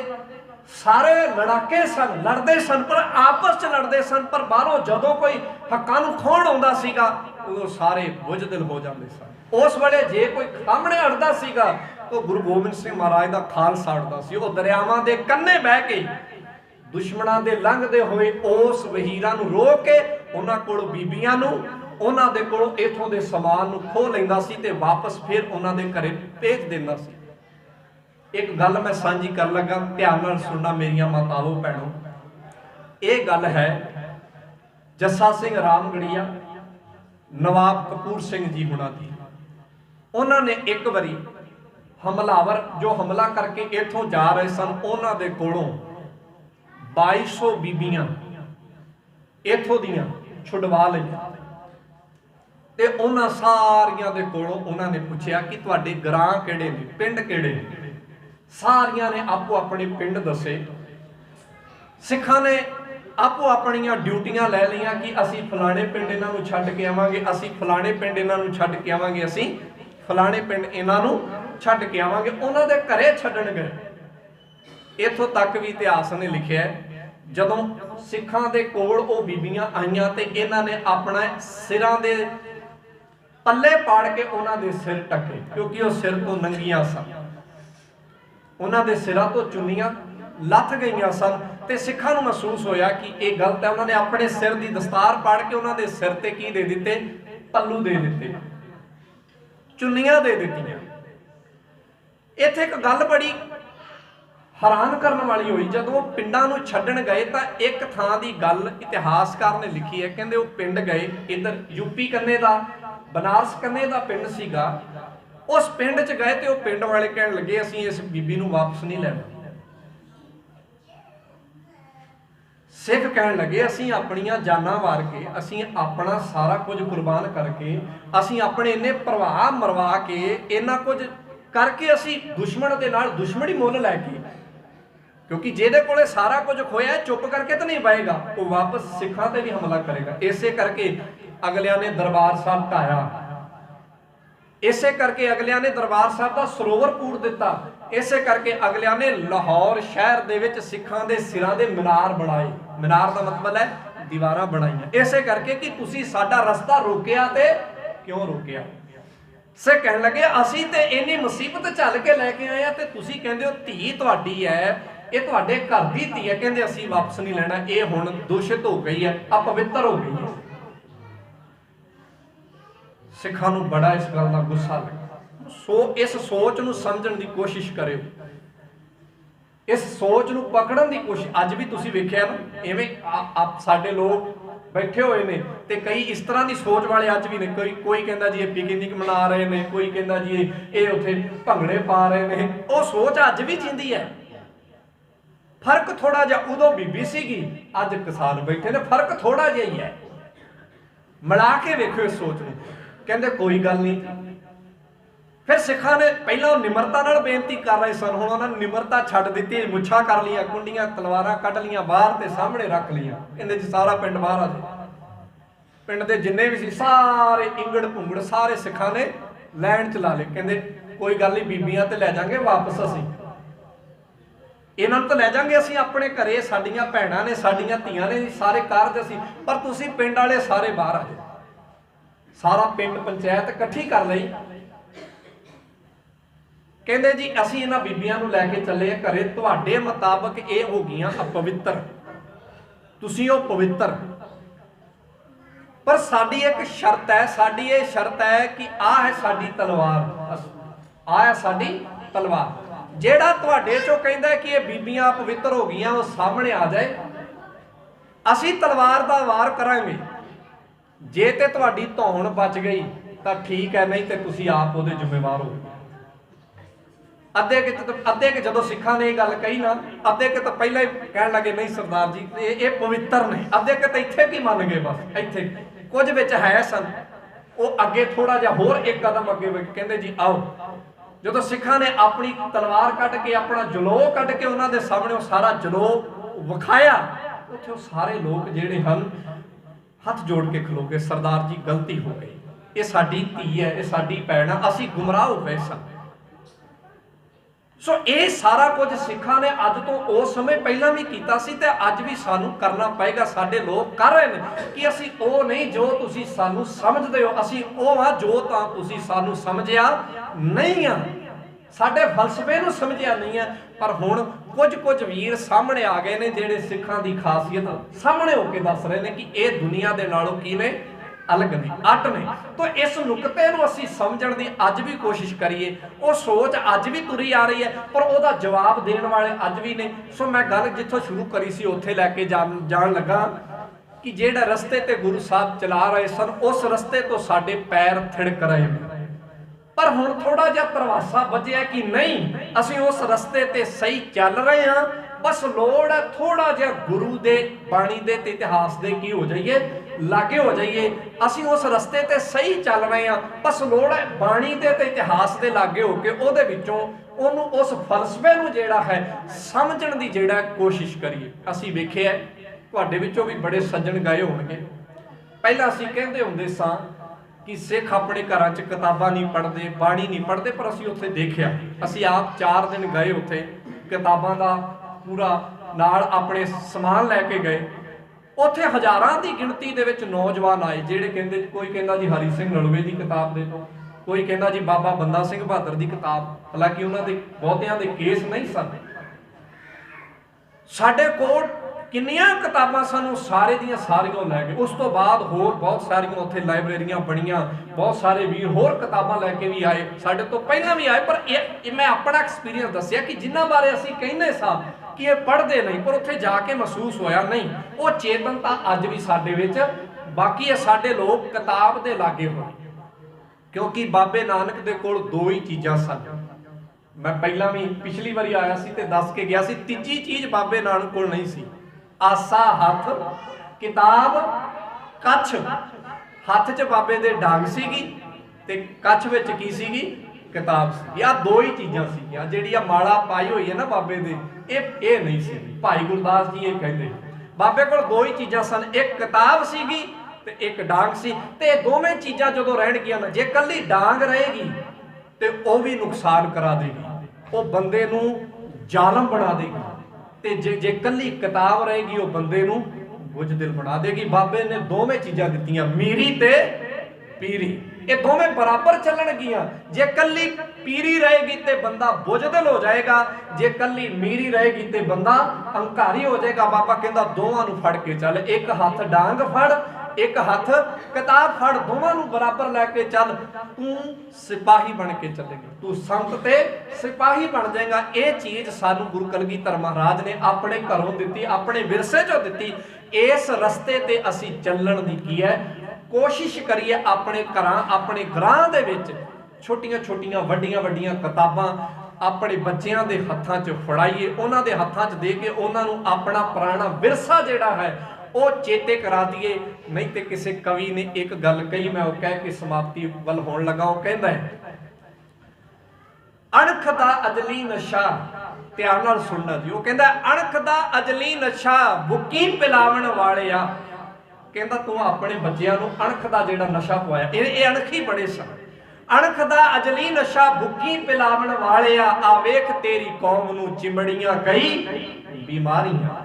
[SPEAKER 1] सारे लड़ाके सन, लड़ते सन, पर आपस च लड़ते सन। पर बाहरों जदों कोई हक्कां नूं खोहण आउंदा सीगा, उदों सारे बुझदिल हो जाते सन। उस वेले जे कोई सामने अड़दा सीगा तो गुरु गोबिंद सिंह महाराज का खालसा अड़दा सी। वो दरियावां दे कंढे बह के दुश्मनां दे लंघदे होए उस वहीरां नूं रोक के उन्हां कोलों बीबियां नूं, उन्हां दे कोलों इथों दे समान नूं खोह लैंदा सी ते वापस फिर उन्हां दे घरे भेज दिंदा सी। एक गल मैं सांझी कर लगा, ध्यान नाल सुनना मेरिया माताओं भैनों। ये गल है जस्सा सिंह रामगढ़िया, नवाब कपूर सिंह जी हुणां दी। उन्होंने एक बारी हमलावर जो हमला करके इथों जा रहे सन, उन्हां दे कोलों 2200 बीबियां इथों दियां छुड़वा लईआं। ते उन्हां सारियां दे कोलों उन्होंने पूछया कि तुहाडे ग्रां किहड़े ने, पिंड किहड़े ने? सारियां ने आपो अपने पिंड दसे। सिखां ने आपो अपनियां ड्यूटियां लै लियां कि असी फलाने पिंड इन्हां नूं छड्ड के आवांगे, असी फलाने पिंड इन्हां नूं छड्ड के आवांगे, असी फलाने पिंड इन्हां नूं छड्ड के आवांगे। उन्हां दे घरे छड्डण गए। इत्थों तक भी इतिहास ने लिखिया है, जदों सिखां दे कोल वो बीबियां आईयां ते इन्हां ने अपना सिरां दे पल्ले पाड़ के उन्हां दे सिर ढके, क्योंकि वो सिर तो नंगियां सन। उन्हां दे सिरां तो चुन्नियां लथ गईयां सन ते सिखां नूं महसूस होया कि यह गलत है। उन्होंने अपने सिर की दस्तार पाड़ के उन्हां दे सिर ते की दे दिते? पल्लू दे दिते, चुन्नियां दे दित्तियां। इत्थे एक गल बड़ी हैरान करने वाली हुई, जदों पिंडां नूं छड्डण गए तो एक थां दी गल इतिहासकार ने लिखी है। कहंदे वो पिंड गए, इधर यूपी कन्ने दा, बनारस कन्ने दा पिंड सीगा। उस पिंड च गए तो पिंड वाले कहण लगे असीं इस बीबी नूं वापस नहीं लैणा। सिख कहण लगे असीं अपनियां जानां वार के, असीं अपना सारा कुछ कुर्बान करके, असीं अपने इन्ने प्रवाह मरवा के, इन्ना कुछ करके असीं दुश्मन दे नाल दुश्मनी मुल लैके, क्योंकि जिहदे कोले सारा कुछ खोया चुप करके तो नहीं बहेगा, वो वापस सिखां ते भी हमला करेगा। इसे करके अगलियां ने दरबार साहब ढाया, इसे करके अगलियां ने दरबार साहब का सरोवर पूर दिता, इसे करके अगलियां ने लाहौर शहर दे विच सिखां दे सिरां दे मीनार बनाए। मीनार का मतलब है दीवारां बनाईयां, इसे करके कि तुसीं साडा रस्ता रोकिया ते क्यों रोकिया। से कहण लगे असीं ते इन्नी मुसीबत झल के लैके आए ते तुसीं कहंदे हो धी तुहाडी है, ये तुहाडे घर दी धी है, कहंदे असीं वापस नहीं लैणा, ये हुण दूषित हो गई है, अपवित्र हो गई है। सिखां नूं बड़ा इस गल का गुस्सा लगा। सो इस सोच नूं समझण दी कोशिश करियो, इस सोच नूं पकड़न दी कोशिश। अज भी तुसीं वेखिआ ना, इवें आप साडे लोग बैठे हुए ने ते कई इस तरह की सोच वाले अज भी ने। कोई कहंदा जी ये पिकनिक मना रहे ने, कोई कहंदा जी ये उत्थे भंगड़े पा रहे ने। वो सोच अज भी जिंदी है। फर्क थोड़ा जिहा उदों बीबी सीगी, अज किसान बैठे ने, फर्क थोड़ा जिहा ही है। मिला के वेखो इस सोच नूं। कहंदे कोई गल नहीं। फिर सिखां ने पहला निमरता नाल बेनती कर रहे सन, हुण उन्होंने निमरता छड्ड दित्ती, मुछां कर लिया, कुंडियां तलवारां कढ लियां बाहर ते सामने रख लियां। इहदे च सारा पिंड बाहर आ जाए, पिंड दे जिन्ने भी सी सारे इंगड़ भुंगड़ सारे सिखां ने लैन च ला ले। कहंदे कोई गल नहीं, बीबियां ते लै जांगे वापस, असीं इन्हां नूं तां लै जांगे, असीं अपने घरे, साडीआं भैणां ने, साडीआं धीआं ने, सारे कारज असीं, पर तुसीं पिंड वाले सारे बाहर आ जाओ। सारा पिंड पंचायत इकट्ठी कर लई। कहंदे जी असीं इन्हां बीबियां नूं लैके चले घरे, तुहाडे मुताबक ये हो गईयां अपवित्र, तुसीं हो पवित्र, पर साडी एक शर्त है, साडी ये शर्त है कि आ है साडी तलवार, आ है साडी तलवार। जेड़ा तुहाडे चों कहंदा है कि ये बीबियां पवित्र हो गईयां, वो सामने आ जाए, असीं तलवार दा वार करांगे। जे ते तुहाडी धौन बच गई तां ठीक है, नहीं ते तुसीं आप उहदे जिम्मेवार हो। अद्धे के जदों सिखां ने गल कही ना, अद्धे के तो पहला ही कहण लगे नहीं सरदार जी ये पवित्र ने, अद्धे के तो इत्थे की मन गए, बस इत्थे कुछ विच है सन। वो अगे थोड़ा जिहा होर एक कदम अगे कहंदे जी आओ। जदों सिखां ने अपनी तलवार कढ के, अपना जलोह कढ के उन्हां दे सामने सारा जलोह विखाया, उत्थे वो सारे लोग जिहड़े हन हथ जोड़ के खलो गए, सरदार जी गलती हो गई, ये साडी धी है, ये साडी भैण है, असीं गुमराह हो गए सन। सो ये सारा कुछ सिखां ने अज तो उस समय पहला भी कीता सी ते अज भी सानू करना पएगा। साडे लोग कर रहे हैं कि असीं ओ नहीं जो तुसीं सानू समझदे हो, असीं ओ हां जो तां तुसीं सानू समझिया नहीं आ, साडे फलसफे नूं समझिया नहीं है। पर हुण कुछ वीर सामने आ गए ने जिहड़े सिखां दी खासियत सामने होके दस रहे हैं कि ये दुनिया दे नालों की ने अलग ने, अट ने। तो इस नुकते नूं असीं समझण दी अज भी कोशिश करिए। वो सोच अज भी तुरी आ रही है, पर उहदा जवाब देण वाले अज भी ने। सो मैं गल जिथों शुरू करी सी उत्थे लैके जाण लगा कि जिहड़े रस्ते ते गुरु साहब चला रहे सन, उस रस्ते तो साडे पैर थिड़क रहे हैं। पर हुण थोड़ा जिहा प्रवासा बजिया कि नहीं, असीं उस रस्ते ते सही चल रहे हैं, बस लोड़ है थोड़ा जिहा गुरु दे बाणी दे ते इतिहास दे की हो जाइए, लागे हो जाइए। असीं उस रस्ते ते सही चल रहे हैं, बस लोड़ है बाणी दे ते इतिहास दे लागे होके उहदे विचों ओनू उस फलसफे नूं जिहड़ा है समझण दी जिहड़ा कोशिश करिए। असीं वेखिआ तुहाडे विचों भी बड़े सज्जण गए होणगे, पहिलां असीं कहंदे हुंदे सां कि सिख अपने घरां च किताबां नहीं पढ़ते, बाणी नहीं पढ़ते, पर असीं उत्थे देखिआ, असीं आप 4 दिन गए उत्थे, किताबां दा पूरा नाल अपने समान लैके गए। उत्थे हज़ारां दी गिणती दे विच नौजवान आए जिहड़े कहंदे, कोई कहंदा जी हरी सिंह नलवे दी किताब दे दो, कोई कहंदा जी बाबा बंदा सिंह बहादुर दी किताब, हालांकि उन्हां दे बहुतिआं दे केस नहीं सन। साडे कोल किन्नियां किताबां सन, सारे दियां सारियां लै गए। उस तो बाद होर बहुत सारियां उत्थे लाइब्रेरियां बणीਆਂ, बहुत सारे वीर होर किताबां लैके भी आए, साडे तो पहलां भी आए। पर ये मैं अपना एक्सपीरियंस दस्सिआ कि जिन्हां बारे असीं कहंदे सां कि ये पढ़ते नहीं, पर उत्थे जाके महसूस होया नहीं, वो चेतनता अज भी साडे विच बाकी है। साडे लोग किताब दे लागे होए, क्योंकि बाबे नानक दे कोल 2 ही चीज़ां सन। मैं पहला भी पिछली बारी आया सी ते दस के गया सी, तीजी चीज़ बाबे नानक कोल नहीं सी। आसा हथ किताब कच्छ, हथ च बाबे दे डांग सीगी ते कच्छ विच की सीगी किताब सी। आ 2 ही चीज़ां सीगियां। जिहड़ी माला पाई हुई है ना बाबे दे, ये नहीं सी। भाई गुरदास जी ये कहते बाबे कोल 2 ही चीज़ां सन, एक किताब सीगी ते एक डांग सी। ते दोवें चीज़ां जदों रहणगीਆਂ ना, जे कल्ली डांग रहेगी ते वो भी नुकसान करा देगी, वो बंदे नूं जालम बना देगी। ते जे कल्ली किताब रहेगी वो बंदे नूं बुझदिल बना देगी। बाबे ने दोवें चीज़ां दित्तियां, मीरी ते पीरी, ये दोवें बराबर चलणगियां। जे कल्ली पीरी रहेगी ते बंदा बुझदिल हो जाएगा, जे कल्ली मीरी रहेगी ते बंदा अंकारी हो जाएगा। बाबा कहंदा दोवां नूं फड़ के चल, एक हथ डांग फड़, एक हथ किताब फड़, दोवां नूं बराबर लैके चल, तू सिपाही बन के चलेगा, तू संत ते सिपाही बन जाएगा। ये चीज़ सानू गुरु कलगीधर महाराज ने अपने घरों दित्ती, अपने विरसे चों दित्ती। इस रस्ते ते असीं चलण दी की है कोशिश करिए। अपने घरां अपने घरां दे विच छोटियां छोटियां वड्डियां वड्डियां किताबां अपने बच्चों के हत्थां च फड़ाइए, उन्हां दे हत्थां च दे के उन्हां नूं अपना पुराना विरसा जिहड़ा है वो चेते करा दिए। नहीं तो किसी कवि ने एक गल कही, मैं वो कह के समाप्ति वल होण लगा। वो कहंदा है अणख दा अजली नशा, ध्यान नाल सुनना जी। वो कहंदा अणख दा अजली नशा बुकी पिलावण वालिया। कहंदा तू अपने बच्चों नूं अणख दा जिहड़ा नशा पवाया, ये अणख ही बड़े सन। अणख दा अजली नशा बुकी पिलावण वालिया, आ वेख तेरी कौम नूं चिमड़ियां कई बीमारियां।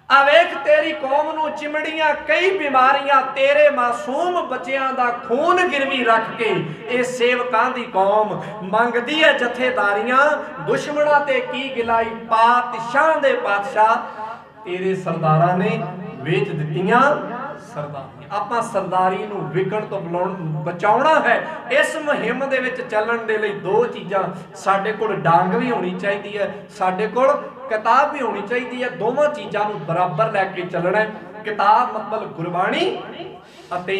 [SPEAKER 1] आवेख तेरी कौम नूं चिमड़ियां कई बीमारियां, तेरे मासूम बच्चियां दा खून गिरवी रख के ये सेवकां दी कौम मंगदी है जथेदारियां। दुश्मनां ते की गिलाई, पातशाह दे पातशाह तेरे सरदारां ने वेच दित्तियां ਸਰਦਾਰੀ। ਆਪਾਂ ਸਰਦਾਰੀ ਨੂੰ ਵਿਕਣ ਤੋਂ ਬਚਾਉਣਾ ਹੈ। ਇਸ ਮੁਹਿੰਮ ਦੇ ਵਿੱਚ ਚੱਲਣ ਦੇ ਲਈ ਦੋ ਚੀਜ਼ਾਂ, ਸਾਡੇ ਕੋਲ ਡਾਂਗ ਵੀ ਹੋਣੀ ਚਾਹੀਦੀ ਹੈ, ਸਾਡੇ ਕੋਲ ਕਿਤਾਬ ਵੀ ਹੋਣੀ ਚਾਹੀਦੀ ਹੈ। ਦੋਵਾਂ ਚੀਜ਼ਾਂ ਨੂੰ ਬਰਾਬਰ ਲੈ ਕੇ ਚੱਲਣਾ ਹੈ। ਕਿਤਾਬ ਮਤਲਬ ਗੁਰਬਾਣੀ ਅਤੇ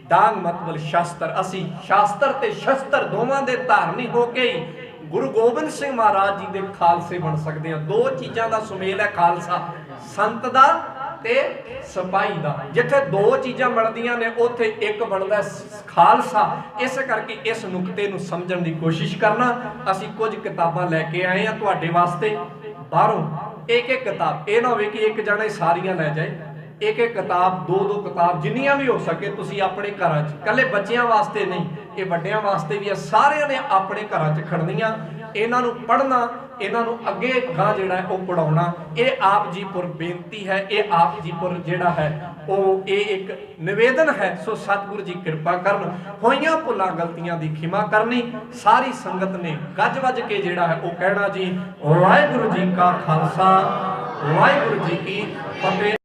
[SPEAKER 1] ਡਾਂਗ ਮਤਲਬ ਸ਼ਾਸਤਰ। ਅਸੀਂ ਸ਼ਾਸਤਰ ਤੇ ਸ਼ਸਤਰ ਦੋਵਾਂ ਦੇ ਧਾਰਨੀ ਹੋ ਕੇ ਹੀ ਗੁਰੂ ਗੋਬਿੰਦ ਸਿੰਘ ਮਹਾਰਾਜ ਜੀ ਦੇ ਖਾਲਸੇ ਬਣ ਸਕਦੇ ਹਾਂ। ਦੋ ਚੀਜ਼ਾਂ ਦਾ ਸੁਮੇਲ ਹੈ ਖਾਲਸਾ, ਸੰਤ ਦਾ ਤੇ ਸਿਪਾਹੀ ਦਾ। ਜਿੱਥੇ ਦੋ ਚੀਜ਼ਾਂ ਮਿਲਦੀਆਂ ਨੇ ਉੱਥੇ ਇੱਕ ਬਣਦਾ ਖਾਲਸਾ। ਇਸ ਕਰਕੇ ਇਸ ਨੁਕਤੇ ਨੂੰ ਸਮਝਣ ਦੀ ਕੋਸ਼ਿਸ਼ ਕਰਨਾ। ਅਸੀਂ ਕੁਝ ਕਿਤਾਬਾਂ ਲੈ ਕੇ ਆਏ ਹਾਂ ਤੁਹਾਡੇ ਵਾਸਤੇ ਬਾਹਰੋਂ। ਇੱਕ ਇੱਕ ਕਿਤਾਬ, ਇਹ ਨਾ ਹੋਵੇ ਕਿ ਇੱਕ ਜਣਾ ਹੀ ਸਾਰੀਆਂ ਲੈ ਜਾਏ। ਇੱਕ ਇੱਕ ਕਿਤਾਬ, ਦੋ ਦੋ ਕਿਤਾਬ, ਜਿੰਨੀਆਂ ਵੀ ਹੋ ਸਕੇ ਤੁਸੀਂ ਆਪਣੇ ਘਰਾਂ 'ਚ, ਇਕੱਲੇ ਬੱਚਿਆਂ ਵਾਸਤੇ ਨਹੀਂ, ਇਹ ਵੱਡਿਆਂ ਵਾਸਤੇ ਵੀ ਹੈ। ਸਾਰਿਆਂ ਨੇ ਆਪਣੇ ਘਰਾਂ 'ਚ ਖੜਨੀਆਂ, ਇਹਨਾਂ ਨੂੰ ਪੜ੍ਹਨਾ, ਇਹਨਾਂ ਨੂੰ ਅੱਗੇ ਗਾਂ ਜਿਹੜਾ ਹੈ ਉਹ ਪੜਾਉਣਾ। ਇਹ ਆਪ ਜੀ ਪੁਰ ਬੇਨਤੀ ਹੈ, ਇਹ ਆਪ ਜੀ ਪੁਰ ਜਿਹੜਾ ਹੈ ਉਹ ਇਹ ਇੱਕ ਨਿਵੇਦਨ ਹੈ। ਸੋ ਸਤਿਗੁਰੂ ਜੀ ਕਿਰਪਾ ਕਰਨ, ਹੋਈਆਂ ਭੁੱਲਾਂ ਗਲਤੀਆਂ ਦੀ ਖਿਮਾ ਕਰਨੀ। ਸਾਰੀ ਸੰਗਤ ਨੇ ਗੱਜ ਵੱਜ ਕੇ ਜਿਹੜਾ ਹੈ ਉਹ ਕਹਿਣਾ ਜੀ ਵਾਹਿਗੁਰੂ ਜੀ ਕਾ ਖਾਲਸਾ, ਵਾਹਿਗੁਰੂ ਜੀ ਕੀ ਫਤਿਹ।